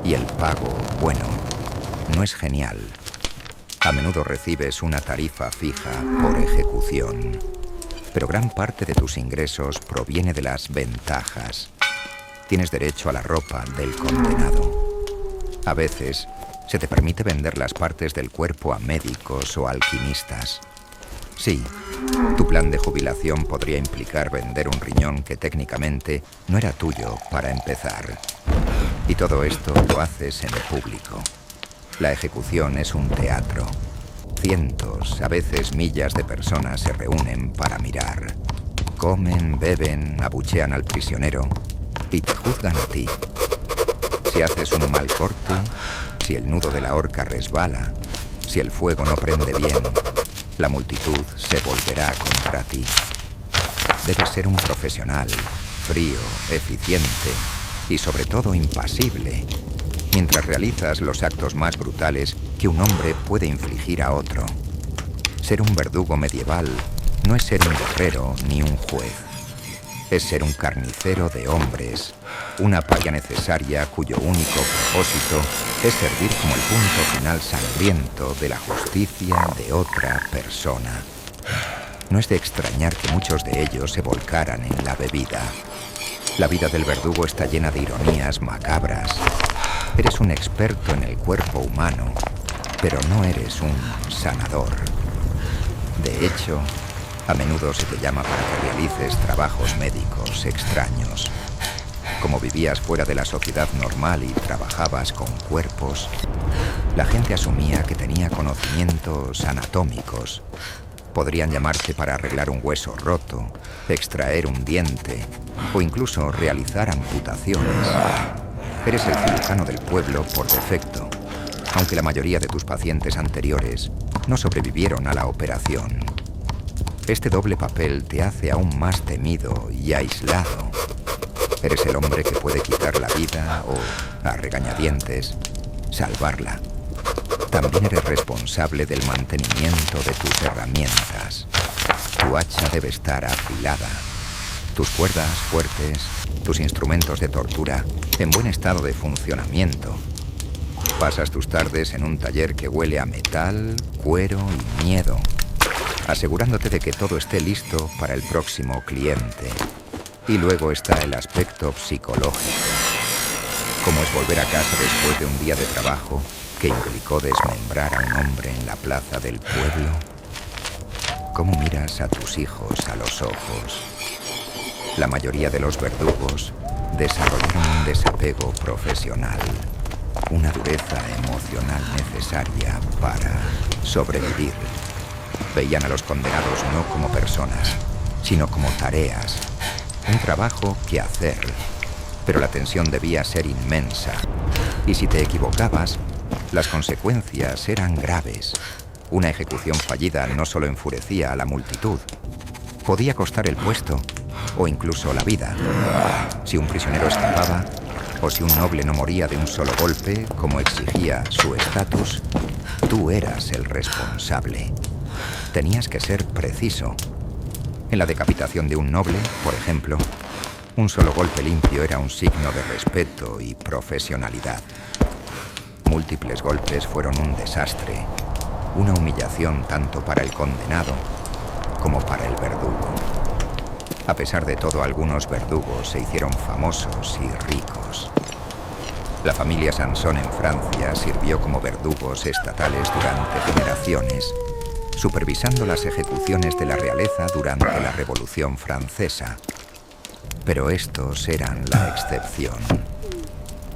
Y el pago, bueno, no es genial. A menudo recibes una tarifa fija por ejecución, pero gran parte de tus ingresos proviene de las ventajas. Tienes derecho a la ropa del condenado. A veces se te permite vender las partes del cuerpo a médicos o alquimistas. Sí, tu plan de jubilación podría implicar vender un riñón que técnicamente no era tuyo para empezar. Y todo esto lo haces en público. La ejecución es un teatro. Cientos, a veces millas de personas se reúnen para mirar. Comen, beben, abuchean al prisionero y te juzgan a ti. Si haces un mal corte, si el nudo de la horca resbala, si el fuego no prende bien, la multitud se volverá contra ti. Debes ser un profesional, frío, eficiente y sobre todo impasible, mientras realizas los actos más brutales que un hombre puede infligir a otro. Ser un verdugo medieval no es ser un guerrero ni un juez. Es ser un carnicero de hombres, una palla necesaria cuyo único propósito es servir como el punto final sangriento de la justicia de otra persona. No es de extrañar que muchos de ellos se volcaran en la bebida. La vida del verdugo está llena de ironías macabras. Eres un experto en el cuerpo humano, pero no eres un sanador. De hecho, a menudo se te llama para que realices trabajos médicos extraños. Como vivías fuera de la sociedad normal y trabajabas con cuerpos, la gente asumía que tenía conocimientos anatómicos. Podrían llamarte para arreglar un hueso roto, extraer un diente o incluso realizar amputaciones. Eres el cirujano del pueblo por defecto, aunque la mayoría de tus pacientes anteriores no sobrevivieron a la operación. Este doble papel te hace aún más temido y aislado. Eres el hombre que puede quitar la vida o, a regañadientes, salvarla. También eres responsable del mantenimiento de tus herramientas. Tu hacha debe estar afilada. Tus cuerdas fuertes, tus instrumentos de tortura en buen estado de funcionamiento. Pasas tus tardes en un taller que huele a metal, cuero y miedo, asegurándote de que todo esté listo para el próximo cliente. Y luego está el aspecto psicológico. Como es volver a casa después de un día de trabajo que implicó desmembrar a un hombre en la plaza del pueblo. ¿Cómo miras a tus hijos a los ojos? La mayoría de los verdugos desarrollaron un desapego profesional, una dureza emocional necesaria para sobrevivir. Veían a los condenados no como personas, sino como tareas, un trabajo que hacer. Pero la tensión debía ser inmensa, y si te equivocabas, las consecuencias eran graves. Una ejecución fallida no solo enfurecía a la multitud, podía costar el puesto o incluso la vida. Si un prisionero escapaba o si un noble no moría de un solo golpe, como exigía su estatus, tú eras el responsable. Tenías que ser preciso. En la decapitación de un noble, por ejemplo, un solo golpe limpio era un signo de respeto y profesionalidad. Múltiples golpes fueron un desastre, una humillación tanto para el condenado como para el verdugo. A pesar de todo, algunos verdugos se hicieron famosos y ricos. La familia Sansón en Francia sirvió como verdugos estatales durante generaciones, supervisando las ejecuciones de la realeza durante la Revolución Francesa. Pero estos eran la excepción.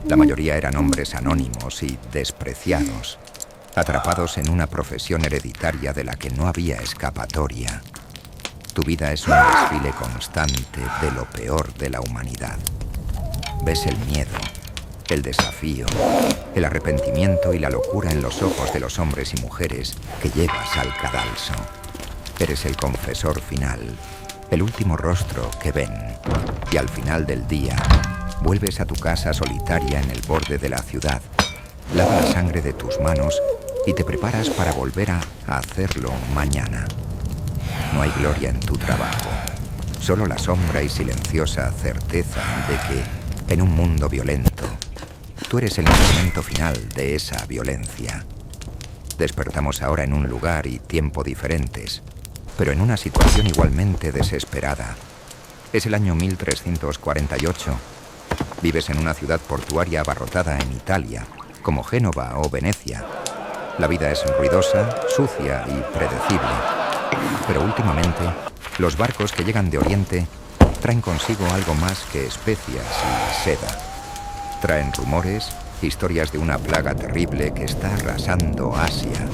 La mayoría eran hombres anónimos y despreciados, atrapados en una profesión hereditaria de la que no había escapatoria. Tu vida es un desfile constante de lo peor de la humanidad. Ves el miedo, el desafío, el arrepentimiento y la locura en los ojos de los hombres y mujeres que llevas al cadalso. Eres el confesor final, el último rostro que ven. Y al final del día, vuelves a tu casa solitaria en el borde de la ciudad, lava la sangre de tus manos y te preparas para volver a hacerlo mañana. No hay gloria en tu trabajo, solo la sombra y silenciosa certeza de que, en un mundo violento, tú eres el instrumento final de esa violencia. Despertamos ahora en un lugar y tiempo diferentes, pero en una situación igualmente desesperada. Es el año 1348. Vives en una ciudad portuaria abarrotada en Italia, como Génova o Venecia. La vida es ruidosa, sucia y predecible. Pero últimamente, los barcos que llegan de Oriente traen consigo algo más que especias y seda. Traen rumores, historias de una plaga terrible que está arrasando Asia.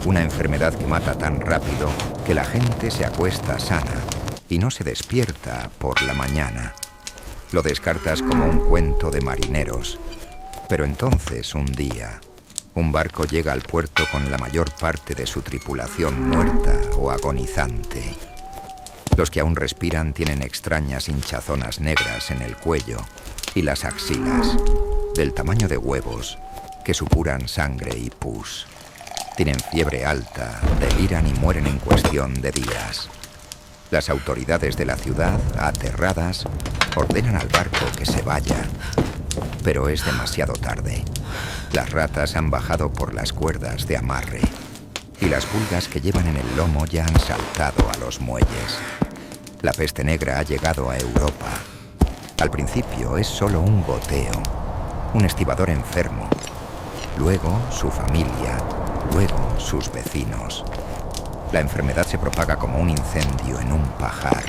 Una enfermedad que mata tan rápido que la gente se acuesta sana y no se despierta por la mañana. Lo descartas como un cuento de marineros. Pero entonces, un día, un barco llega al puerto con la mayor parte de su tripulación muerta o agonizante. Los que aún respiran tienen extrañas hinchazonas negras en el cuello y las axilas, del tamaño de huevos, que supuran sangre y pus. Tienen fiebre alta, deliran y mueren en cuestión de días. Las autoridades de la ciudad, aterradas, ordenan al barco que se vaya. Pero es demasiado tarde. Las ratas han bajado por las cuerdas de amarre y las pulgas que llevan en el lomo ya han saltado a los muelles. La peste negra ha llegado a Europa. Al principio es solo un goteo, un estibador enfermo. Luego su familia, luego sus vecinos. La enfermedad se propaga como un incendio en un pajar.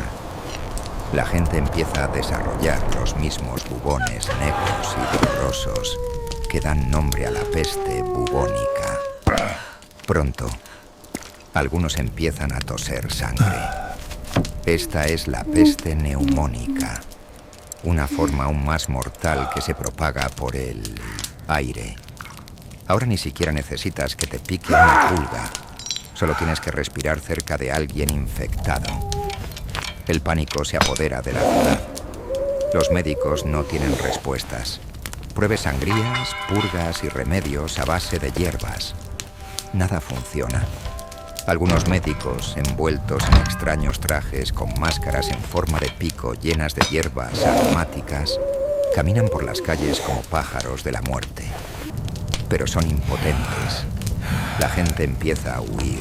La gente empieza a desarrollar los mismos bubones negros y dolorosos que dan nombre a la peste bubónica. Pronto, algunos empiezan a toser sangre. Esta es la peste neumónica, una forma aún más mortal que se propaga por el aire. Ahora ni siquiera necesitas que te pique una pulga, solo tienes que respirar cerca de alguien infectado. El pánico se apodera de la ciudad. Los médicos no tienen respuestas. Pruebe sangrías, purgas y remedios a base de hierbas. Nada funciona. Algunos médicos, envueltos en extraños trajes con máscaras en forma de pico llenas de hierbas aromáticas, caminan por las calles como pájaros de la muerte. Pero son impotentes. La gente empieza a huir.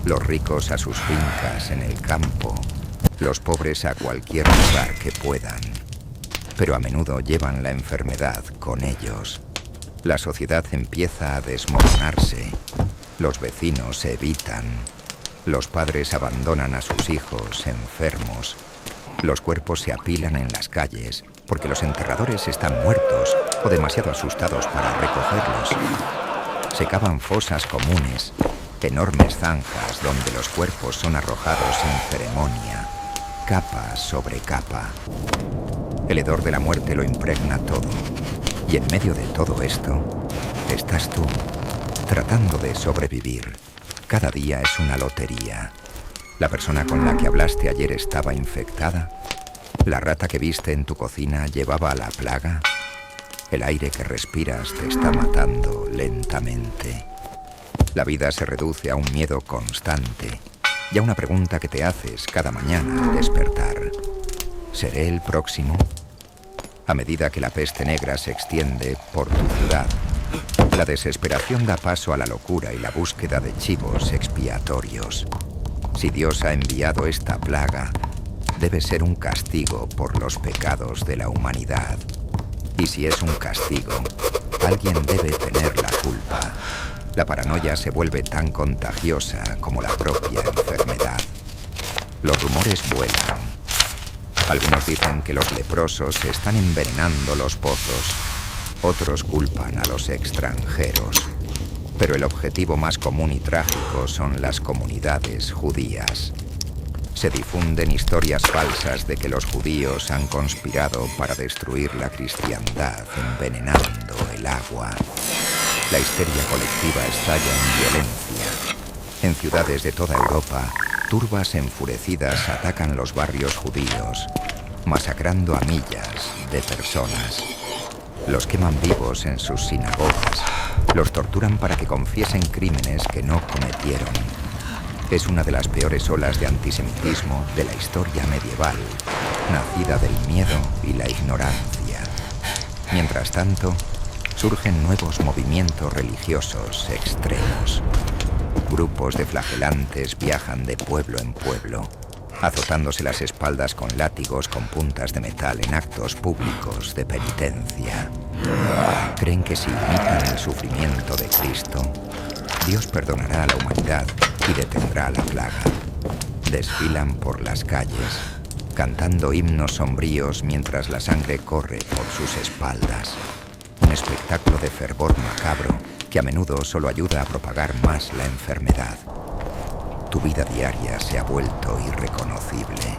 Los ricos a sus fincas en el campo, los pobres a cualquier lugar que puedan. Pero a menudo llevan la enfermedad con ellos. La sociedad empieza a desmoronarse. Los vecinos se evitan. Los padres abandonan a sus hijos enfermos. Los cuerpos se apilan en las calles porque los enterradores están muertos o demasiado asustados para recogerlos. Se cavan fosas comunes, enormes zanjas donde los cuerpos son arrojados sin ceremonia, capa sobre capa. El hedor de la muerte lo impregna todo. Y en medio de todo esto, estás tú, tratando de sobrevivir. Cada día es una lotería. La persona con la que hablaste ayer estaba infectada. La rata que viste en tu cocina llevaba la plaga. El aire que respiras te está matando lentamente. La vida se reduce a un miedo constante y a una pregunta que te haces cada mañana al despertar. ¿Seré el próximo? A medida que la peste negra se extiende por tu ciudad, la desesperación da paso a la locura y la búsqueda de chivos expiatorios. Si Dios ha enviado esta plaga, debe ser un castigo por los pecados de la humanidad. Y si es un castigo, alguien debe tener la culpa. La paranoia se vuelve tan contagiosa como la propia enfermedad. Los rumores vuelan. Algunos dicen que los leprosos están envenenando los pozos. Otros culpan a los extranjeros. Pero el objetivo más común y trágico son las comunidades judías. Se difunden historias falsas de que los judíos han conspirado para destruir la cristiandad envenenando el agua. La histeria colectiva estalla en violencia. En ciudades de toda Europa, turbas enfurecidas atacan los barrios judíos, masacrando a millas de personas. Los queman vivos en sus sinagogas, los torturan para que confiesen crímenes que no cometieron. Es una de las peores olas de antisemitismo de la historia medieval, nacida del miedo y la ignorancia. Mientras tanto, surgen nuevos movimientos religiosos extremos. Grupos de flagelantes viajan de pueblo en pueblo, azotándose las espaldas con látigos con puntas de metal en actos públicos de penitencia. Creen que si imitan el sufrimiento de Cristo, Dios perdonará a la humanidad y detendrá la plaga. Desfilan por las calles, cantando himnos sombríos mientras la sangre corre por sus espaldas. Un espectáculo de fervor macabro que a menudo solo ayuda a propagar más la enfermedad. Tu vida diaria se ha vuelto irreconocible.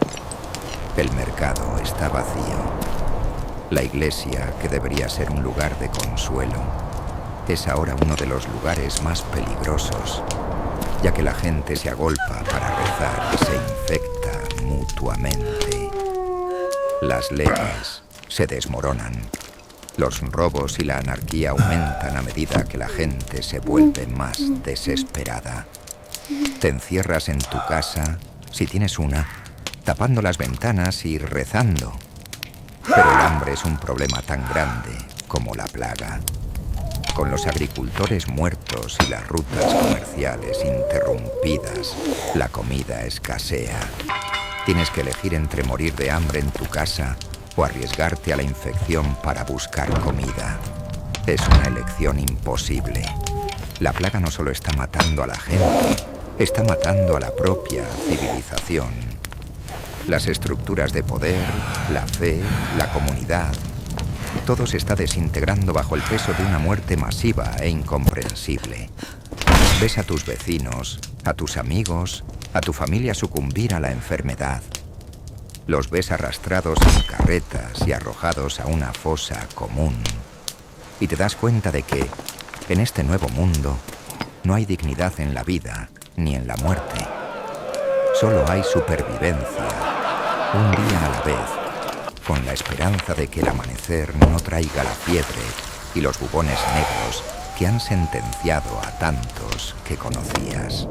El mercado está vacío. La iglesia, que debería ser un lugar de consuelo, es ahora uno de los lugares más peligrosos, ya que la gente se agolpa para rezar y se infecta mutuamente. Las leyes se desmoronan. Los robos y la anarquía aumentan a medida que la gente se vuelve más desesperada. Te encierras en tu casa, si tienes una, tapando las ventanas y rezando. Pero el hambre es un problema tan grande como la plaga. Con los agricultores muertos y las rutas comerciales interrumpidas, la comida escasea. Tienes que elegir entre morir de hambre en tu casa o arriesgarte a la infección para buscar comida. Es una elección imposible. La plaga no solo está matando a la gente, está matando a la propia civilización. Las estructuras de poder, la fe, la comunidad, todo se está desintegrando bajo el peso de una muerte masiva e incomprensible. Ves a tus vecinos, a tus amigos, a tu familia sucumbir a la enfermedad. Los ves arrastrados en carretas y arrojados a una fosa común. Y te das cuenta de que, en este nuevo mundo, no hay dignidad en la vida ni en la muerte. Solo hay supervivencia, un día a la vez, con la esperanza de que el amanecer no traiga la fiebre y los bubones negros que han sentenciado a tantos que conocías.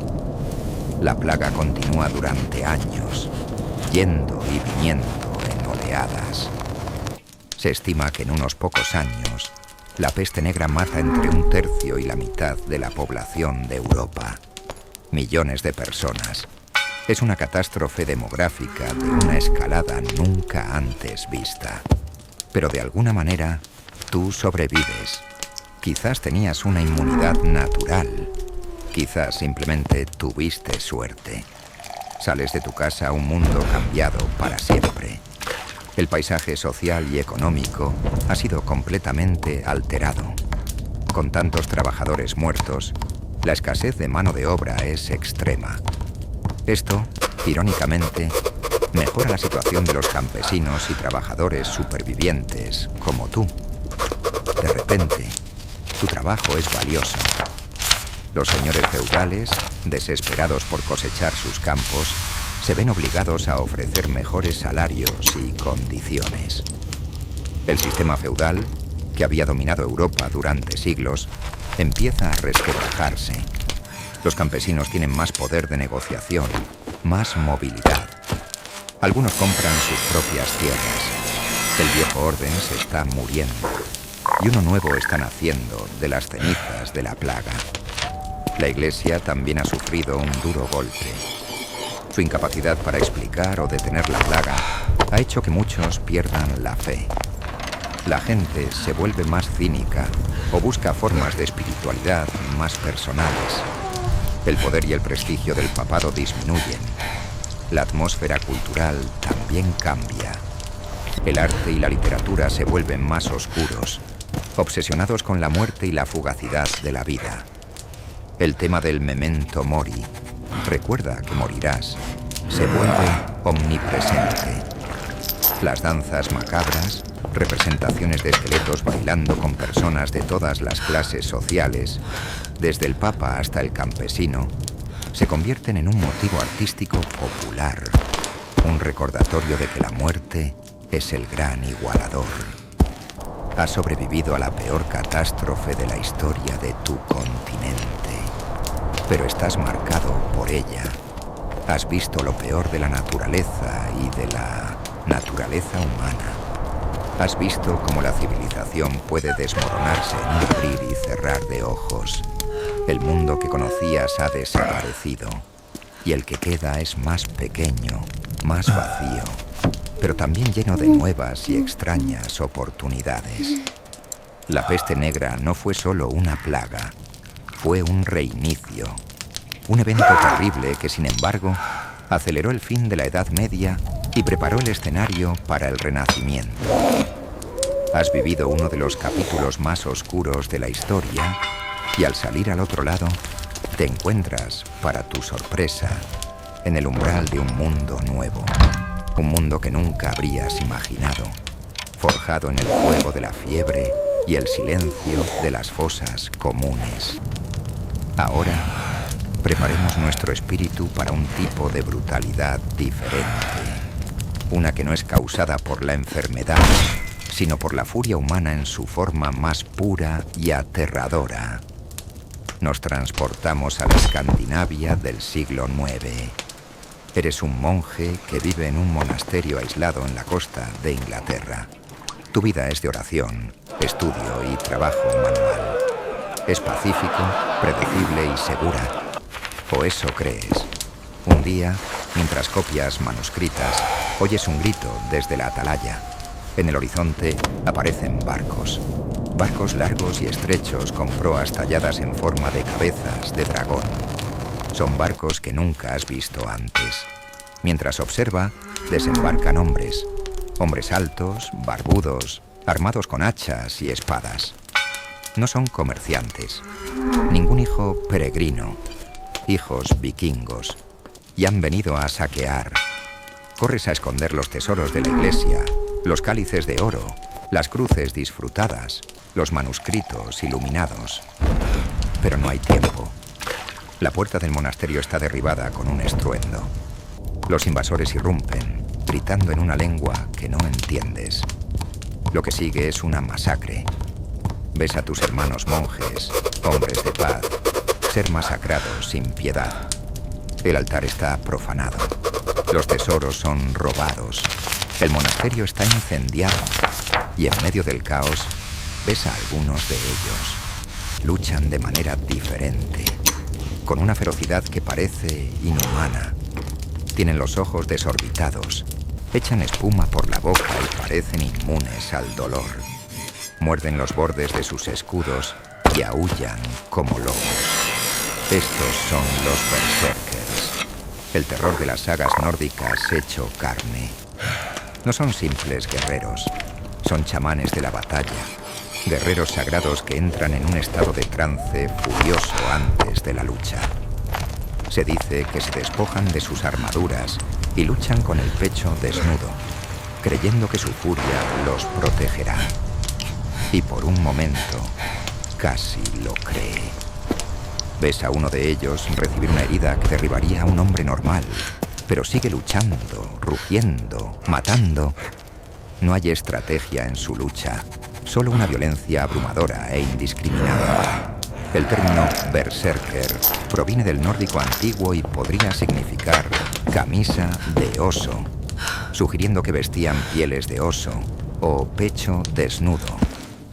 La plaga continúa durante años, yendo y viniendo en oleadas. Se estima que en unos pocos años, la peste negra mata entre 1/3 y la mitad de la población de Europa. Millones de personas. Es una catástrofe demográfica de una escalada nunca antes vista. Pero de alguna manera, tú sobrevives. Quizás tenías una inmunidad natural. Quizás simplemente tuviste suerte. Sales de tu casa a un mundo cambiado para siempre. El paisaje social y económico ha sido completamente alterado. Con tantos trabajadores muertos, la escasez de mano de obra es extrema. Esto, irónicamente, mejora la situación de los campesinos y trabajadores supervivientes como tú. De repente, tu trabajo es valioso. Los señores feudales, desesperados por cosechar sus campos, se ven obligados a ofrecer mejores salarios y condiciones. El sistema feudal, que había dominado Europa durante siglos, empieza a resquebrajarse. Los campesinos tienen más poder de negociación, más movilidad. Algunos compran sus propias tierras. El viejo orden se está muriendo y uno nuevo está naciendo de las cenizas de la plaga. La Iglesia también ha sufrido un duro golpe. Su incapacidad para explicar o detener la plaga ha hecho que muchos pierdan la fe. La gente se vuelve más cínica o busca formas de espiritualidad más personales. El poder y el prestigio del papado disminuyen. La atmósfera cultural también cambia. El arte y la literatura se vuelven más oscuros, obsesionados con la muerte y la fugacidad de la vida. El tema del memento mori, recuerda que morirás, se vuelve omnipresente. Las danzas macabras, representaciones de esqueletos bailando con personas de todas las clases sociales, desde el papa hasta el campesino, se convierten en un motivo artístico popular, un recordatorio de que la muerte es el gran igualador. Has sobrevivido a la peor catástrofe de la historia de tu continente, pero estás marcado por ella. Has visto lo peor de la naturaleza y de la naturaleza humana. Has visto cómo la civilización puede desmoronarse en un abrir y cerrar de ojos. El mundo que conocías ha desaparecido y el que queda es más pequeño, más vacío, pero también lleno de nuevas y extrañas oportunidades. La peste negra no fue solo una plaga, fue un reinicio, un evento terrible que, sin embargo, aceleró el fin de la Edad Media y preparó el escenario para el Renacimiento. Has vivido uno de los capítulos más oscuros de la historia y al salir al otro lado, te encuentras, para tu sorpresa, en el umbral de un mundo nuevo. Un mundo que nunca habrías imaginado, forjado en el fuego de la fiebre y el silencio de las fosas comunes. Ahora, preparemos nuestro espíritu para un tipo de brutalidad diferente. Una que no es causada por la enfermedad, sino por la furia humana en su forma más pura y aterradora. Nos transportamos a la Escandinavia del siglo IX. Eres un monje que vive en un monasterio aislado en la costa de Inglaterra. Tu vida es de oración, estudio y trabajo manual. Es pacífico, predecible y segura. O eso crees. Un día, mientras copias manuscritas, oyes un grito desde la atalaya. En el horizonte aparecen barcos. Barcos largos y estrechos con proas talladas en forma de cabezas de dragón. Son barcos que nunca has visto antes. Mientras observa, desembarcan hombres. Hombres altos, barbudos, armados con hachas y espadas. No son comerciantes. Ningún hijo peregrino. Hijos vikingos. Y han venido a saquear. Corres a esconder los tesoros de la iglesia, los cálices de oro, las cruces disfrutadas, los manuscritos iluminados. Pero no hay tiempo. La puerta del monasterio está derribada con un estruendo. Los invasores irrumpen, gritando en una lengua que no entiendes. Lo que sigue es una masacre. Ves a tus hermanos monjes, hombres de paz, ser masacrados sin piedad. El altar está profanado. Los tesoros son robados. El monasterio está incendiado. Y en medio del caos, ves a algunos de ellos. Luchan de manera diferente, con una ferocidad que parece inhumana. Tienen los ojos desorbitados, echan espuma por la boca y parecen inmunes al dolor. Muerden los bordes de sus escudos y aúllan como lobos. Estos son los berserkers, el terror de las sagas nórdicas hecho carne. No son simples guerreros, son chamanes de la batalla. Guerreros sagrados que entran en un estado de trance furioso antes de la lucha. Se dice que se despojan de sus armaduras y luchan con el pecho desnudo, creyendo que su furia los protegerá. Y por un momento, casi lo cree. Ves a uno de ellos recibir una herida que derribaría a un hombre normal, pero sigue luchando, rugiendo, matando. No hay estrategia en su lucha. Solo una violencia abrumadora e indiscriminada. El término berserker proviene del nórdico antiguo y podría significar camisa de oso, sugiriendo que vestían pieles de oso o pecho desnudo,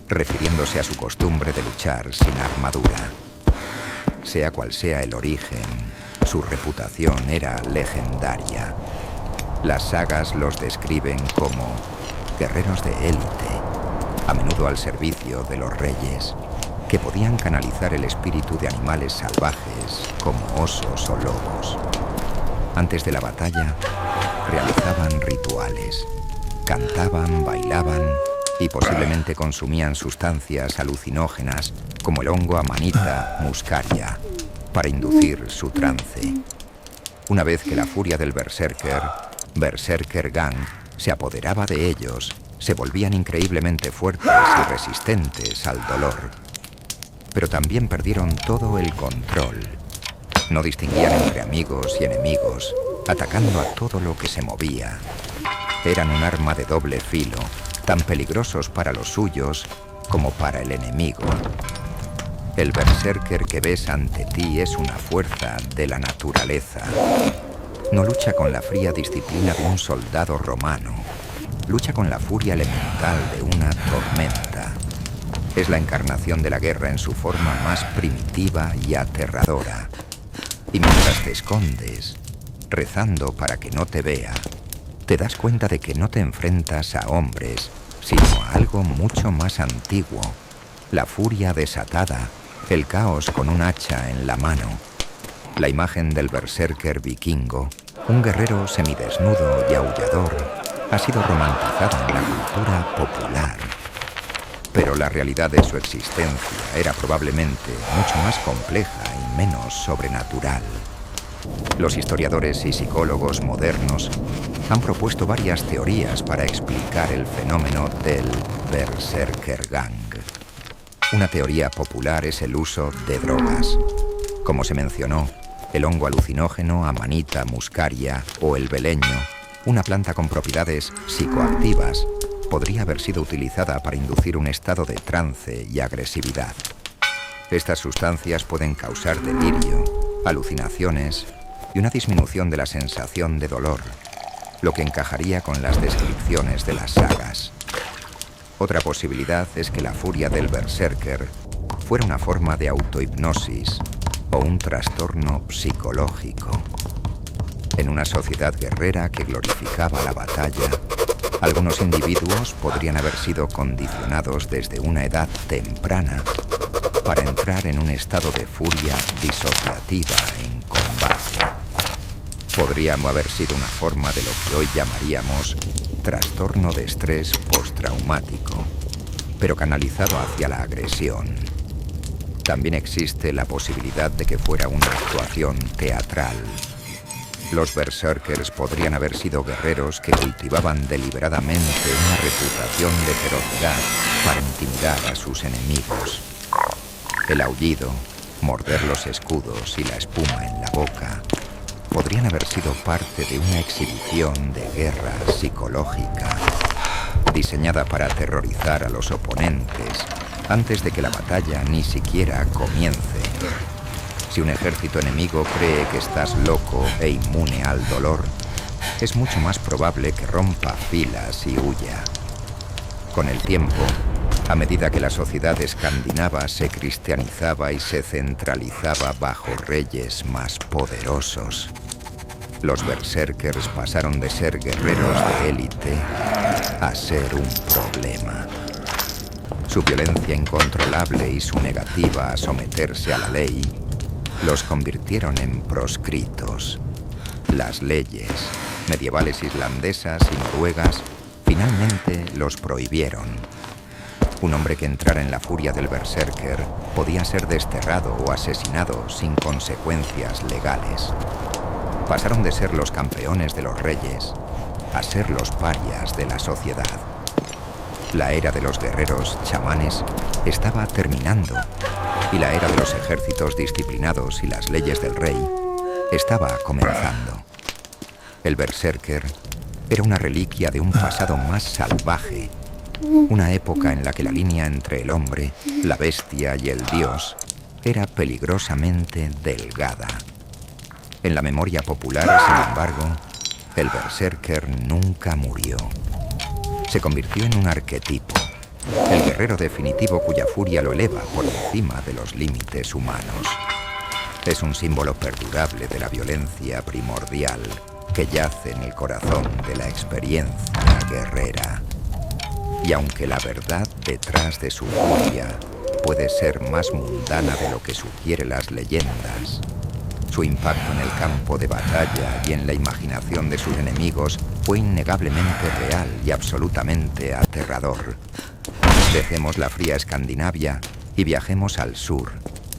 refiriéndose a su costumbre de luchar sin armadura. Sea cual sea el origen, su reputación era legendaria. Las sagas los describen como guerreros de élite, a menudo al servicio de los reyes, que podían canalizar el espíritu de animales salvajes como osos o lobos. Antes de la batalla, realizaban rituales, cantaban, bailaban y posiblemente consumían sustancias alucinógenas como el hongo amanita muscaria para inducir su trance. Una vez que la furia del Berserker Gang, se apoderaba de ellos, se volvían increíblemente fuertes y resistentes al dolor. Pero también perdieron todo el control. No distinguían entre amigos y enemigos, atacando a todo lo que se movía. Eran un arma de doble filo, tan peligrosos para los suyos como para el enemigo. El berserker que ves ante ti es una fuerza de la naturaleza. No lucha con la fría disciplina de un soldado romano. Lucha con la furia elemental de una tormenta. Es la encarnación de la guerra en su forma más primitiva y aterradora. Y mientras te escondes, rezando para que no te vea, te das cuenta de que no te enfrentas a hombres, sino a algo mucho más antiguo. La furia desatada, el caos con un hacha en la mano. La imagen del berserker vikingo, un guerrero semidesnudo y aullador, ha sido romantizada en la cultura popular. Pero la realidad de su existencia era probablemente mucho más compleja y menos sobrenatural. Los historiadores y psicólogos modernos han propuesto varias teorías para explicar el fenómeno del Berserkergang. Una teoría popular es el uso de drogas. Como se mencionó, el hongo alucinógeno Amanita muscaria o el beleño, una planta con propiedades psicoactivas, podría haber sido utilizada para inducir un estado de trance y agresividad. Estas sustancias pueden causar delirio, alucinaciones y una disminución de la sensación de dolor, lo que encajaría con las descripciones de las sagas. Otra posibilidad es que la furia del berserker fuera una forma de autohipnosis o un trastorno psicológico. En una sociedad guerrera que glorificaba la batalla, algunos individuos podrían haber sido condicionados desde una edad temprana para entrar en un estado de furia disociativa en combate. Podría haber sido una forma de lo que hoy llamaríamos trastorno de estrés postraumático, pero canalizado hacia la agresión. También existe la posibilidad de que fuera una actuación teatral. Los berserkers podrían haber sido guerreros que cultivaban deliberadamente una reputación de ferocidad para intimidar a sus enemigos. El aullido, morder los escudos y la espuma en la boca podrían haber sido parte de una exhibición de guerra psicológica, diseñada para aterrorizar a los oponentes antes de que la batalla ni siquiera comience. Si un ejército enemigo cree que estás loco e inmune al dolor, es mucho más probable que rompa filas y huya. Con el tiempo, a medida que la sociedad escandinava se cristianizaba y se centralizaba bajo reyes más poderosos, los berserkers pasaron de ser guerreros de élite a ser un problema. Su violencia incontrolable y su negativa a someterse a la ley los convirtieron en proscritos. Las leyes medievales islandesas y noruegas finalmente los prohibieron. Un hombre que entrara en la furia del berserker podía ser desterrado o asesinado sin consecuencias legales. Pasaron de ser los campeones de los reyes a ser los parias de la sociedad. La era de los guerreros chamanes estaba terminando y la era de los ejércitos disciplinados y las leyes del rey estaba comenzando. El berserker era una reliquia de un pasado más salvaje, una época en la que la línea entre el hombre, la bestia y el dios era peligrosamente delgada. En la memoria popular, sin embargo, el berserker nunca murió. Se convirtió en un arquetipo, el guerrero definitivo cuya furia lo eleva por encima de los límites humanos. Es un símbolo perdurable de la violencia primordial que yace en el corazón de la experiencia guerrera. Y aunque la verdad detrás de su furia puede ser más mundana de lo que sugieren las leyendas, su impacto en el campo de batalla y en la imaginación de sus enemigos fue innegablemente real y absolutamente aterrador. Dejemos la fría Escandinavia y viajemos al sur,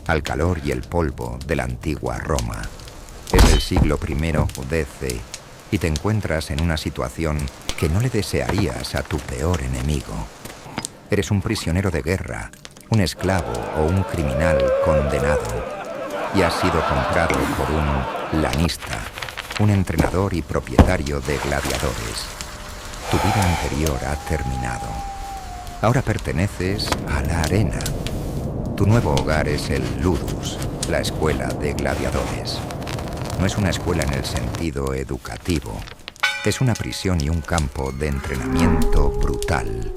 al calor y el polvo de la antigua Roma. Es el siglo I DC y te encuentras en una situación que no le desearías a tu peor enemigo. Eres un prisionero de guerra, un esclavo o un criminal condenado. y has sido comprado por un lanista, un entrenador y propietario de gladiadores. Tu vida anterior ha terminado. Ahora perteneces a la arena. Tu nuevo hogar es el Ludus, la escuela de gladiadores. No es una escuela en el sentido educativo. Es una prisión y un campo de entrenamiento brutal.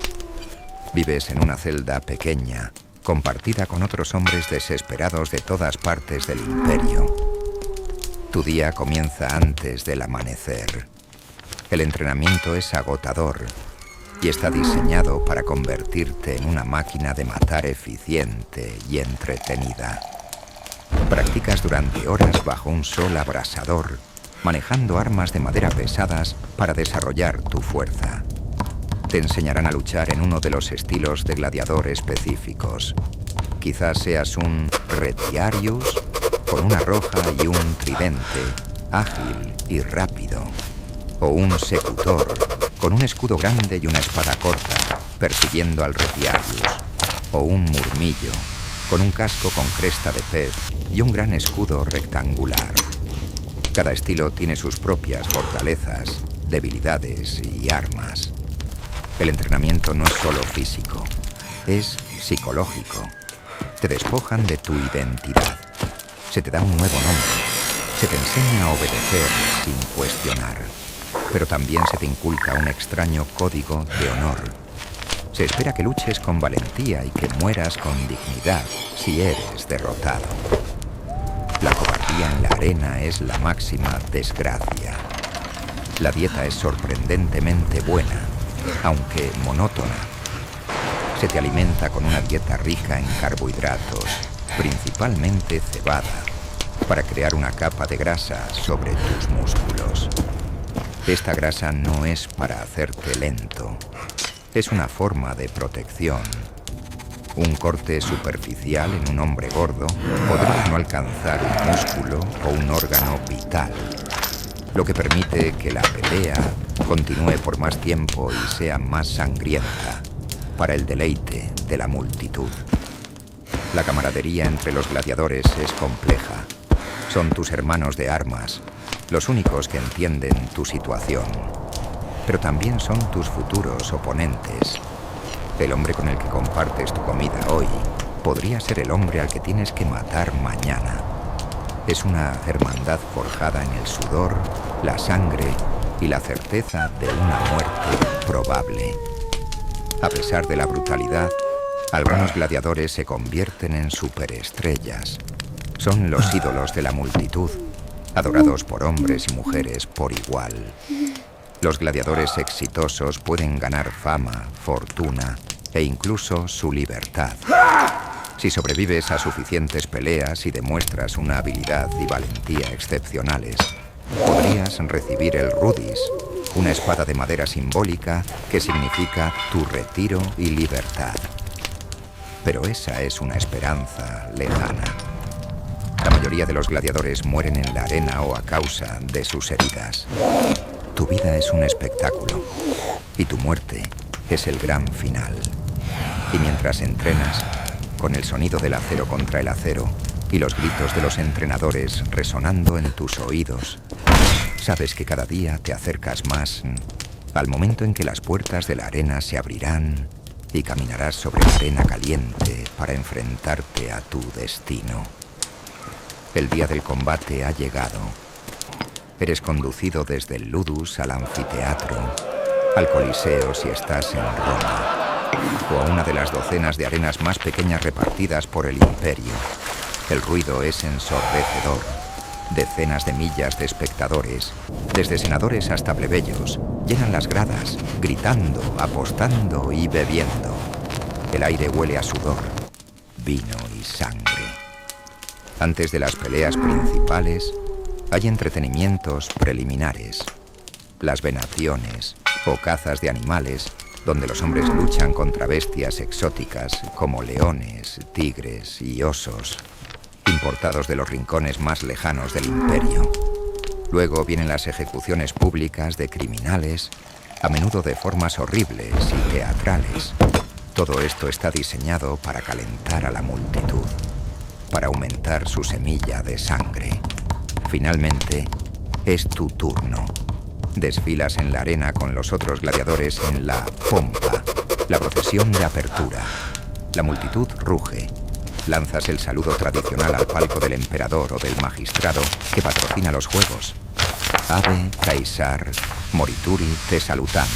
Vives en una celda pequeña, compartida con otros hombres desesperados de todas partes del imperio. Tu día comienza antes del amanecer. El entrenamiento es agotador y está diseñado para convertirte en una máquina de matar eficiente y entretenida. Practicas durante horas bajo un sol abrasador, manejando armas de madera pesadas para desarrollar tu fuerza. Te enseñarán a luchar en uno de los estilos de gladiador específicos. Quizás seas un retiarius con una roja y un tridente, ágil y rápido. O un secutor con un escudo grande y una espada corta, persiguiendo al retiarius. O un murmillo con un casco con cresta de pez y un gran escudo rectangular. Cada estilo tiene sus propias fortalezas, debilidades y armas. El entrenamiento no es solo físico, es psicológico. Te despojan de tu identidad. Se te da un nuevo nombre. Se te enseña a obedecer sin cuestionar. Pero también se te inculca un extraño código de honor. Se espera que luches con valentía y que mueras con dignidad si eres derrotado. La cobardía en la arena es la máxima desgracia. La dieta es sorprendentemente buena, aunque monótona. Se te alimenta con una dieta rica en carbohidratos, principalmente cebada, para crear una capa de grasa sobre tus músculos. Esta grasa no es para hacerte lento. Es una forma de protección. Un corte superficial en un hombre gordo podría no alcanzar un músculo o un órgano vital, lo que permite que la pelea continúe por más tiempo y sea más sangrienta, para el deleite de la multitud. La camaradería entre los gladiadores es compleja. Son tus hermanos de armas, los únicos que entienden tu situación. Pero también son tus futuros oponentes. El hombre con el que compartes tu comida hoy podría ser el hombre al que tienes que matar mañana. Es una hermandad forjada en el sudor, la sangre y la certeza de una muerte probable. A pesar de la brutalidad, algunos gladiadores se convierten en superestrellas. Son los ídolos de la multitud, adorados por hombres y mujeres por igual. Los gladiadores exitosos pueden ganar fama, fortuna e incluso su libertad. Si sobrevives a suficientes peleas y demuestras una habilidad y valentía excepcionales, podrías recibir el rudis, una espada de madera simbólica que significa tu retiro y libertad. Pero esa es una esperanza lejana. La mayoría de los gladiadores mueren en la arena o a causa de sus heridas. Tu vida es un espectáculo y tu muerte es el gran final. Y mientras entrenas, con el sonido del acero contra el acero y los gritos de los entrenadores resonando en tus oídos, sabes que cada día te acercas más al momento en que las puertas de la arena se abrirán y caminarás sobre la arena caliente para enfrentarte a tu destino. El día del combate ha llegado. Eres conducido desde el Ludus al anfiteatro, al Coliseo si estás en Roma, o a una de las docenas de arenas más pequeñas repartidas por el imperio. El ruido es ensordecedor. Decenas de millas de espectadores, desde senadores hasta plebeyos, llenan las gradas, gritando, apostando y bebiendo. El aire huele a sudor, vino y sangre. Antes de las peleas principales, hay entretenimientos preliminares, las venaciones o cazas de animales, donde los hombres luchan contra bestias exóticas como leones, tigres y osos, importados de los rincones más lejanos del imperio. Luego vienen las ejecuciones públicas de criminales, a menudo de formas horribles y teatrales. Todo esto está diseñado para calentar a la multitud. para aumentar su semilla de sangre. Finalmente, es tu turno. Desfilas en la arena con los otros gladiadores en la pompa, la procesión de apertura. La multitud ruge. Lanzas el saludo tradicional al palco del emperador o del magistrado que patrocina los juegos. Ave, Caesar, morituri te salutan.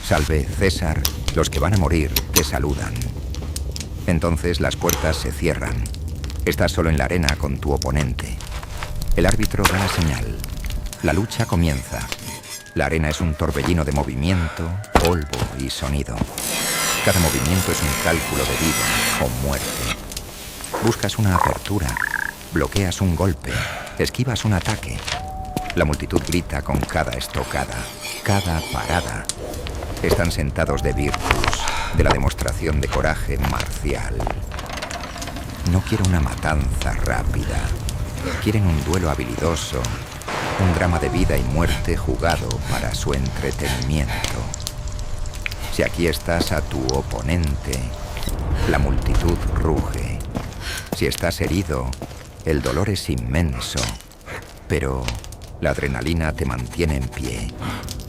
Salve, César, los que van a morir te saludan. Entonces las puertas se cierran. Estás solo en la arena con tu oponente. El árbitro da la señal. La lucha comienza. La arena es un torbellino de movimiento, polvo y sonido. Cada movimiento es un cálculo de vida o muerte. Buscas una apertura, bloqueas un golpe, esquivas un ataque. La multitud grita con cada estocada, cada parada. Están sentados de virtus, de la demostración de coraje marcial. No quieren una matanza rápida. Quieren un duelo habilidoso, un drama de vida y muerte jugado para su entretenimiento. Si aquí estás a tu oponente, la multitud ruge. Si estás herido, el dolor es inmenso, pero la adrenalina te mantiene en pie.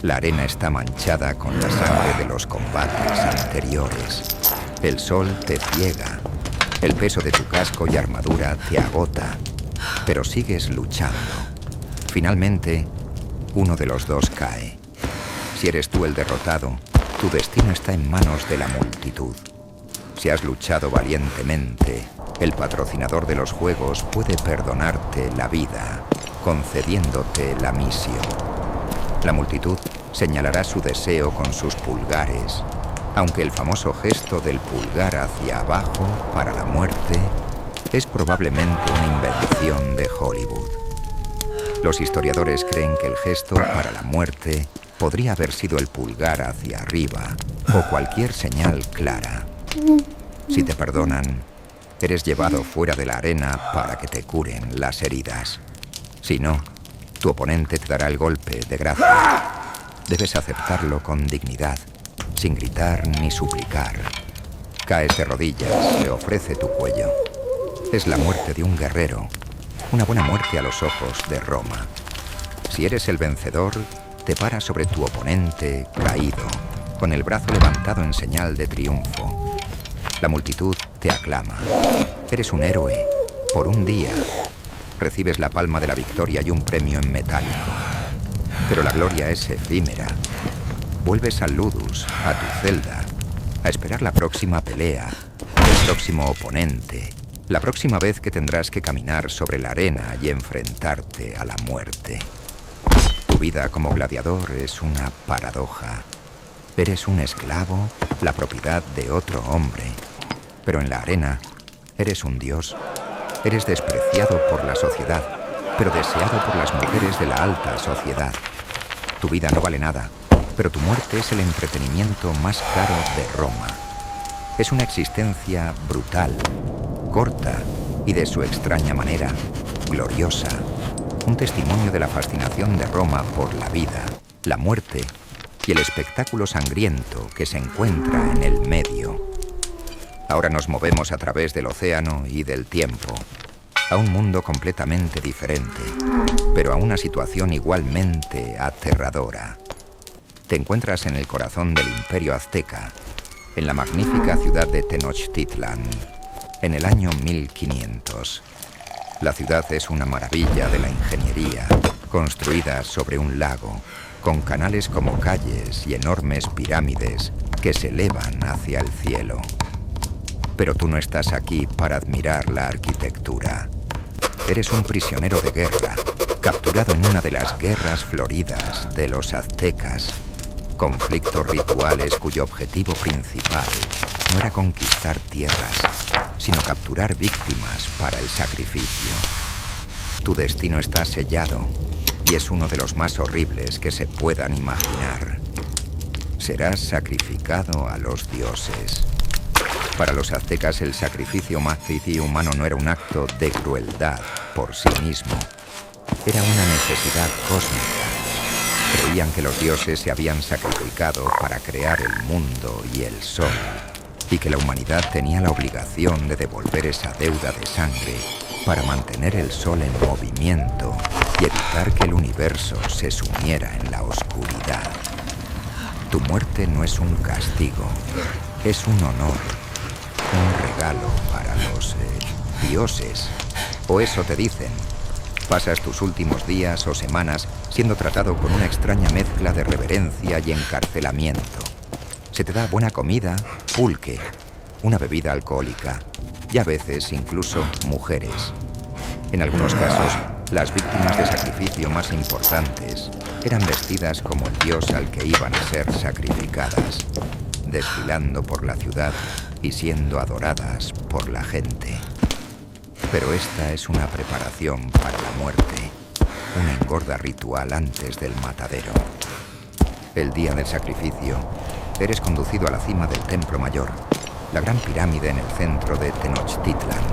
La arena está manchada con la sangre de los combates anteriores. El sol te ciega. El peso de tu casco y armadura te agota, pero sigues luchando. Finalmente, uno de los dos cae. Si eres tú el derrotado, tu destino está en manos de la multitud. Si has luchado valientemente, el patrocinador de los juegos puede perdonarte la vida, concediéndote la misión. La multitud señalará su deseo con sus pulgares, aunque el famoso gesto del pulgar hacia abajo para la muerte es probablemente una invención de Hollywood. Los historiadores creen que el gesto para la muerte podría haber sido el pulgar hacia arriba o cualquier señal clara. Si te perdonan, eres llevado fuera de la arena para que te curen las heridas. Si no, tu oponente te dará el golpe de gracia. Debes aceptarlo con dignidad, sin gritar ni suplicar. Caes de rodillas, le ofrece tu cuello. Es la muerte de un guerrero, una buena muerte a los ojos de Roma. Si eres el vencedor, te paras sobre tu oponente caído, con el brazo levantado en señal de triunfo. La multitud te aclama. Eres un héroe, por un día. Recibes la palma de la victoria y un premio en metálico. Pero la gloria es efímera. Vuelves al Ludus, a tu celda, a esperar la próxima pelea, el próximo oponente, la próxima vez que tendrás que caminar sobre la arena y enfrentarte a la muerte. Tu vida como gladiador es una paradoja. Eres un esclavo, la propiedad de otro hombre. Pero en la arena, eres un dios. Eres despreciado por la sociedad, pero deseado por las mujeres de la alta sociedad. Tu vida no vale nada, pero tu muerte es el entretenimiento más caro de Roma. Es una existencia brutal, corta y de su extraña manera, gloriosa. Un testimonio de la fascinación de Roma por la vida, la muerte y el espectáculo sangriento que se encuentra en el medio. Ahora nos movemos a través del océano y del tiempo, a un mundo completamente diferente, pero a una situación igualmente aterradora. Te encuentras en el corazón del Imperio Azteca, en la magnífica ciudad de Tenochtitlan, en el año 1500. La ciudad es una maravilla de la ingeniería, construida sobre un lago, con canales como calles y enormes pirámides que se elevan hacia el cielo. Pero tú no estás aquí para admirar la arquitectura. Eres un prisionero de guerra, capturado en una de las guerras floridas de los aztecas. Conflictos rituales cuyo objetivo principal no era conquistar tierras, sino capturar víctimas para el sacrificio. Tu destino está sellado y es uno de los más horribles que se puedan imaginar. Serás sacrificado a los dioses. Para los aztecas el sacrificio humano no era un acto de crueldad por sí mismo. Era una necesidad cósmica. Creían que los dioses se habían sacrificado para crear el mundo y el sol. y que la humanidad tenía la obligación de devolver esa deuda de sangre para mantener el sol en movimiento y evitar que el universo se sumiera en la oscuridad. Tu muerte no es un castigo, es un honor, un regalo para los dioses. O eso te dicen. Pasas tus últimos días o semanas siendo tratado con una extraña mezcla de reverencia y encarcelamiento. Se te da buena comida, pulque, una bebida alcohólica y a veces incluso mujeres. En algunos casos, las víctimas de sacrificio más importantes eran vestidas como el dios al que iban a ser sacrificadas, desfilando por la ciudad y siendo adoradas por la gente. Pero esta es una preparación para la muerte, una engorda ritual antes del matadero. El día del sacrificio, eres conducido a la cima del Templo Mayor, la gran pirámide en el centro de Tenochtitlan.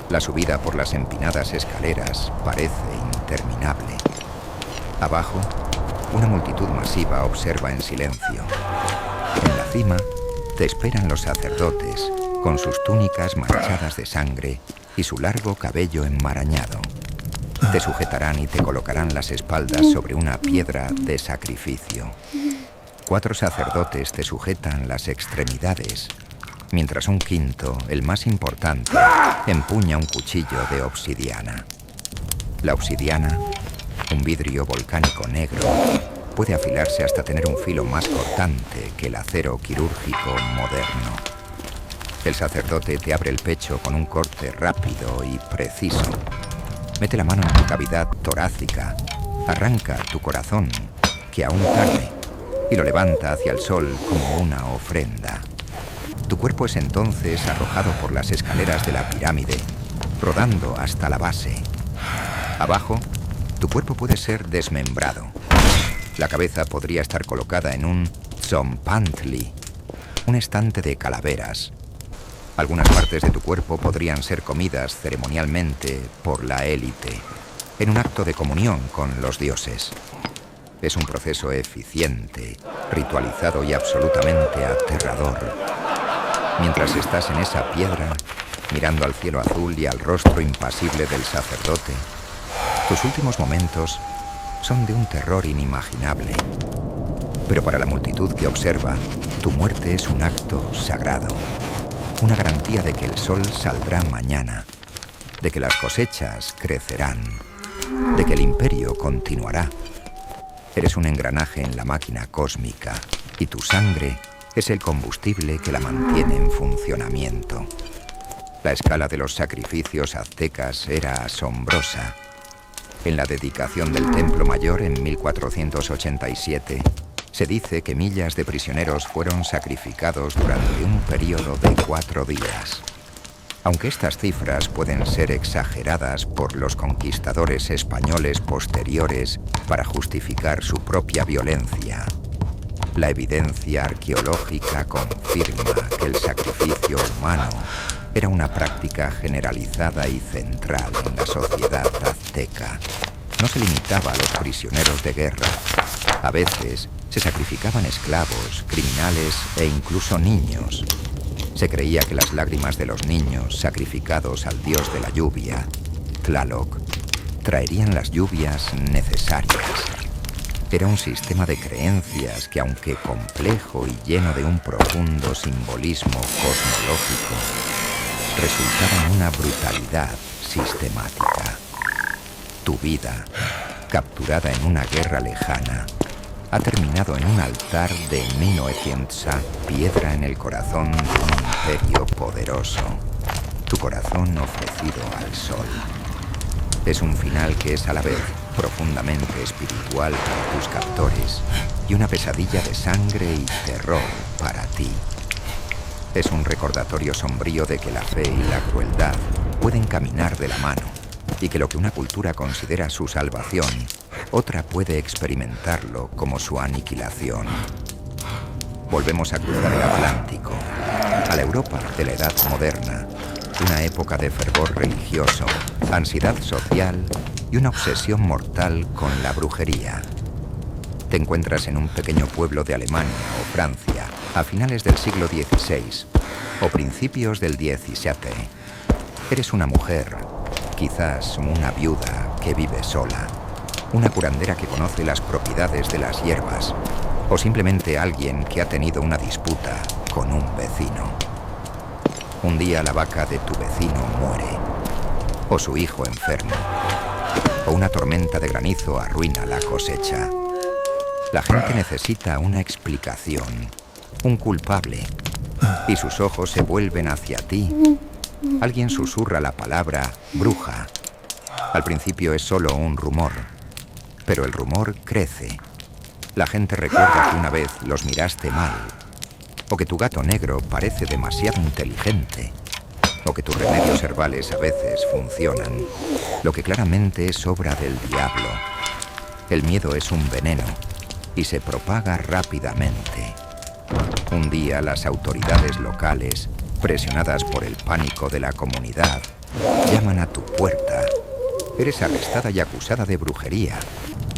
La subida por las empinadas escaleras parece interminable. Abajo, una multitud masiva observa en silencio. En la cima, te esperan los sacerdotes, con sus túnicas manchadas de sangre y su largo cabello enmarañado. Te sujetarán y te colocarán las espaldas sobre una piedra de sacrificio. 4 sacerdotes te sujetan las extremidades, mientras un quinto, el más importante, empuña un cuchillo de obsidiana. La obsidiana, un vidrio volcánico negro, puede afilarse hasta tener un filo más cortante que el acero quirúrgico moderno. El sacerdote te abre el pecho con un corte rápido y preciso. Mete la mano en tu cavidad torácica, arranca tu corazón, que aún tarde, y lo levanta hacia el sol como una ofrenda. Tu cuerpo es entonces arrojado por las escaleras de la pirámide, rodando hasta la base. Abajo, tu cuerpo puede ser desmembrado. La cabeza podría estar colocada en un tzompantli, un estante de calaveras. Algunas partes de tu cuerpo podrían ser comidas ceremonialmente por la élite, en un acto de comunión con los dioses. Es un proceso eficiente, ritualizado y absolutamente aterrador. Mientras estás en esa piedra, mirando al cielo azul y al rostro impasible del sacerdote, tus últimos momentos son de un terror inimaginable. Pero para la multitud que observa, tu muerte es un acto sagrado. Una garantía de que el sol saldrá mañana, de que las cosechas crecerán, de que el imperio continuará. Eres un engranaje en la máquina cósmica y tu sangre es el combustible que la mantiene en funcionamiento. La escala de los sacrificios aztecas era asombrosa. En la dedicación del Templo Mayor en 1487, se dice que millas de prisioneros fueron sacrificados durante un periodo de 4 días. Aunque estas cifras pueden ser exageradas por los conquistadores españoles posteriores para justificar su propia violencia, la evidencia arqueológica confirma que el sacrificio humano era una práctica generalizada y central en la sociedad azteca. No se limitaba a los prisioneros de guerra. A veces se sacrificaban esclavos, criminales e incluso niños. Se creía que las lágrimas de los niños sacrificados al dios de la lluvia, Tlaloc, traerían las lluvias necesarias. Era un sistema de creencias que, aunque complejo y lleno de un profundo simbolismo cosmológico, resultaba en una brutalidad sistemática. Tu vida, capturada en una guerra lejana, ha terminado en un altar de Minoetientsa, piedra en el corazón de un imperio poderoso. Tu corazón ofrecido al sol. Es un final que es a la vez profundamente espiritual para tus captores y una pesadilla de sangre y terror para ti. Es un recordatorio sombrío de que la fe y la crueldad pueden caminar de la mano y que lo que una cultura considera su salvación, otra puede experimentarlo como su aniquilación. Volvemos a cruzar el Atlántico, a la Europa de la Edad Moderna, una época de fervor religioso, ansiedad social y una obsesión mortal con la brujería. Te encuentras en un pequeño pueblo de Alemania o Francia, a finales del siglo XVI o principios del XVII. Eres una mujer, quizás una viuda que vive sola, una curandera que conoce las propiedades de las hierbas, o simplemente alguien que ha tenido una disputa con un vecino. Un día la vaca de tu vecino muere, o su hijo enfermo, o una tormenta de granizo arruina la cosecha. La gente necesita una explicación, un culpable, y sus ojos se vuelven hacia ti. Alguien susurra la palabra bruja. Al principio es solo un rumor, pero el rumor crece. La gente recuerda que una vez los miraste mal, o que tu gato negro parece demasiado inteligente, o que tus remedios herbales a veces funcionan, lo que claramente es obra del diablo. El miedo es un veneno y se propaga rápidamente. Un día las autoridades locales, presionadas por el pánico de la comunidad, llaman a tu puerta. Eres arrestada y acusada de brujería.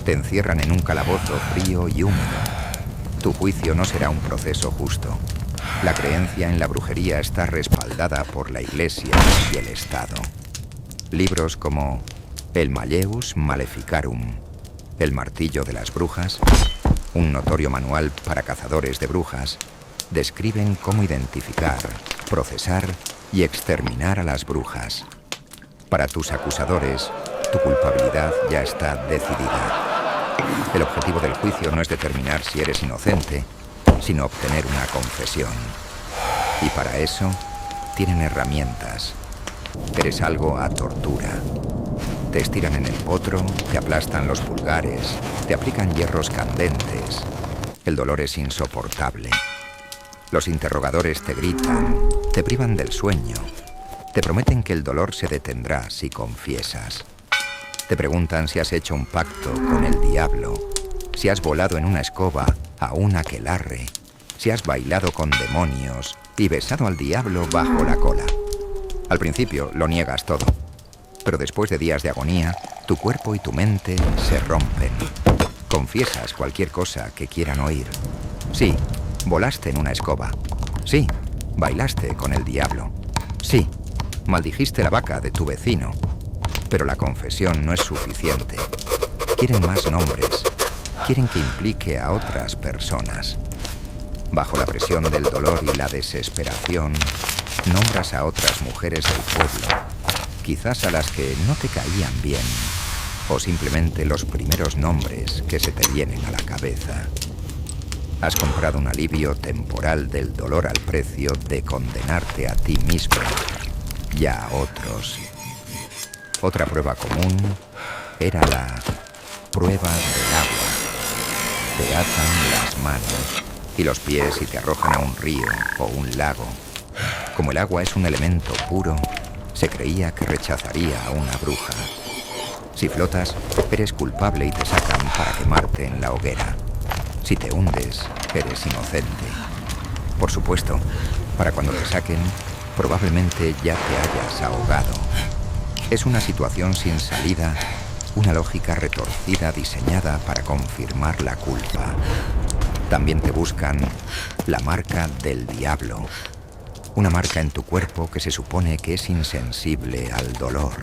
Te encierran en un calabozo frío y húmedo. Tu juicio no será un proceso justo. La creencia en la brujería está respaldada por la Iglesia y el Estado. Libros como El Malleus Maleficarum, El Martillo de las Brujas, un notorio manual para cazadores de brujas, describen cómo identificar, procesar y exterminar a las brujas. Para tus acusadores, tu culpabilidad ya está decidida. El objetivo del juicio no es determinar si eres inocente, sino obtener una confesión. Y para eso, tienen herramientas. Eres algo a tortura. Te estiran en el potro, te aplastan los pulgares, te aplican hierros candentes. El dolor es insoportable. Los interrogadores te gritan, te privan del sueño. Te prometen que el dolor se detendrá si confiesas. Te preguntan si has hecho un pacto con el diablo, si has volado en una escoba a un aquelarre, si has bailado con demonios y besado al diablo bajo la cola. Al principio lo niegas todo, pero después de días de agonía, tu cuerpo y tu mente se rompen. Confiesas cualquier cosa que quieran oír. Sí, volaste en una escoba. Sí, bailaste con el diablo. Sí, maldijiste la vaca de tu vecino. Pero la confesión no es suficiente. Quieren más nombres. Quieren que implique a otras personas. Bajo la presión del dolor y la desesperación, nombras a otras mujeres del pueblo, quizás a las que no te caían bien, o simplemente los primeros nombres que se te vienen a la cabeza. Has comprado un alivio temporal del dolor al precio de condenarte a ti mismo y a otros. Otra prueba común era la prueba del agua. Te atan las manos y los pies y te arrojan a un río o un lago. Como el agua es un elemento puro, se creía que rechazaría a una bruja. Si flotas, eres culpable y te sacan para quemarte en la hoguera. Si te hundes, eres inocente. Por supuesto, para cuando te saquen, probablemente ya te hayas ahogado. Es una situación sin salida, una lógica retorcida diseñada para confirmar la culpa. También te buscan la marca del diablo. Una marca en tu cuerpo que se supone que es insensible al dolor.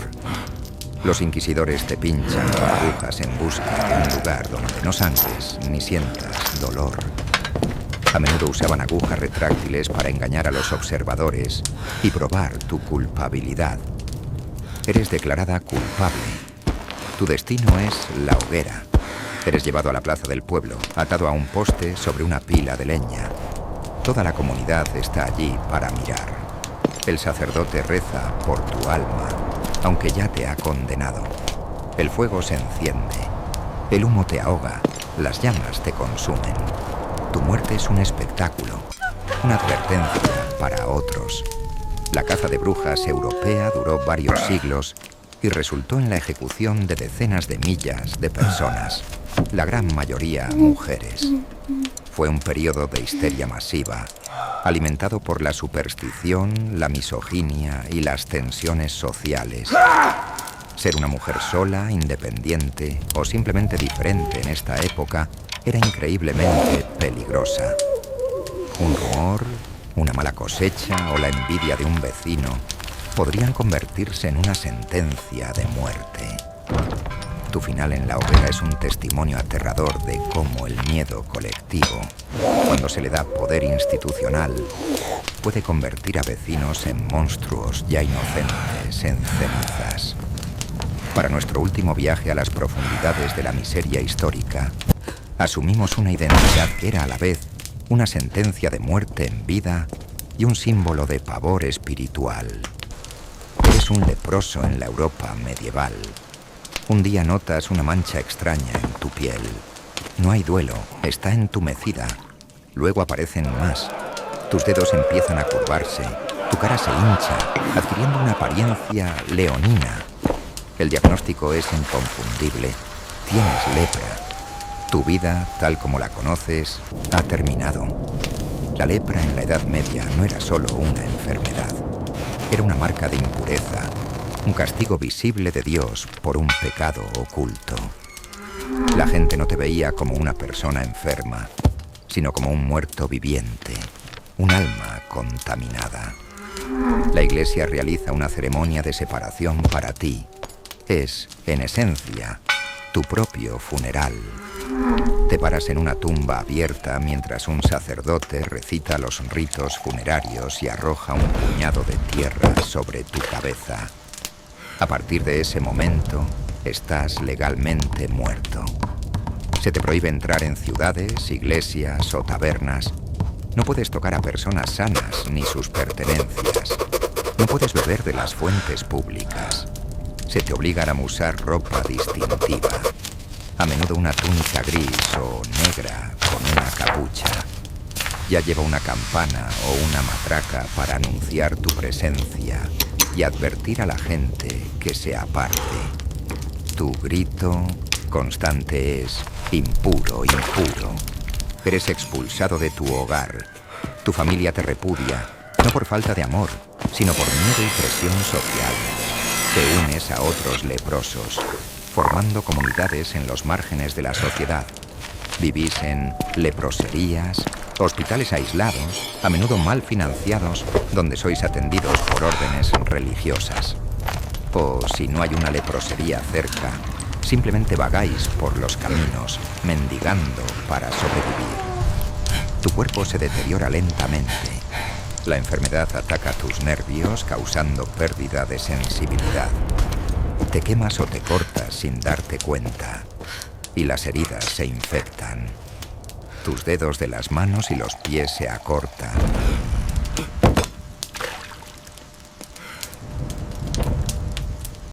Los inquisidores te pinchan con agujas en busca de un lugar donde no sangres ni sientas dolor. A menudo usaban agujas retráctiles para engañar a los observadores y probar tu culpabilidad. Eres declarada culpable. Tu destino es la hoguera. Eres llevado a la plaza del pueblo, atado a un poste sobre una pila de leña. Toda la comunidad está allí para mirar. El sacerdote reza por tu alma, aunque ya te ha condenado. El fuego se enciende. El humo te ahoga. Las llamas te consumen. Tu muerte es un espectáculo, una advertencia para otros. La caza de brujas europea duró varios siglos y resultó en la ejecución de decenas de millas de personas, la gran mayoría mujeres. Fue un periodo de histeria masiva, alimentado por la superstición, la misoginia y las tensiones sociales. Ser una mujer sola, independiente o simplemente diferente en esta época era increíblemente peligrosa. Un rumor, una mala cosecha o la envidia de un vecino podrían convertirse en una sentencia de muerte. Tu final en la hoguera es un testimonio aterrador de cómo el miedo colectivo, cuando se le da poder institucional, puede convertir a vecinos en monstruos ya inocentes, en cenizas. Para nuestro último viaje a las profundidades de la miseria histórica, asumimos una identidad que era a la vez una sentencia de muerte en vida y un símbolo de pavor espiritual. Eres un leproso en la Europa medieval. Un día notas una mancha extraña en tu piel. No hay duelo, está entumecida. Luego aparecen más. Tus dedos empiezan a curvarse. Tu cara se hincha, adquiriendo una apariencia leonina. El diagnóstico es inconfundible. Tienes lepra. Tu vida, tal como la conoces, ha terminado. La lepra en la Edad Media no era solo una enfermedad. Era una marca de impureza, un castigo visible de Dios por un pecado oculto. La gente no te veía como una persona enferma, sino como un muerto viviente, un alma contaminada. La Iglesia realiza una ceremonia de separación para ti. Es, en esencia, tu propio funeral. Te paras en una tumba abierta mientras un sacerdote recita los ritos funerarios y arroja un puñado de tierra sobre tu cabeza. A partir de ese momento, estás legalmente muerto. Se te prohíbe entrar en ciudades, iglesias o tabernas. No puedes tocar a personas sanas ni sus pertenencias. No puedes beber de las fuentes públicas. Se te obliga a usar ropa distintiva. A menudo una túnica gris o negra con una capucha. Ya lleva una campana o una matraca para anunciar tu presencia y advertir a la gente que se aparte. Tu grito constante es: impuro, impuro. Eres expulsado de tu hogar. Tu familia te repudia, no por falta de amor, sino por miedo y presión social. Te unes a otros leprosos, formando comunidades en los márgenes de la sociedad. Vivís en leproserías, hospitales aislados, a menudo mal financiados, donde sois atendidos por órdenes religiosas. O si no hay una leprosería cerca, simplemente vagáis por los caminos, mendigando para sobrevivir. Tu cuerpo se deteriora lentamente. La enfermedad ataca tus nervios, causando pérdida de sensibilidad. Te quemas o te cortas sin darte cuenta, y las heridas se infectan. Tus dedos de las manos y los pies se acortan,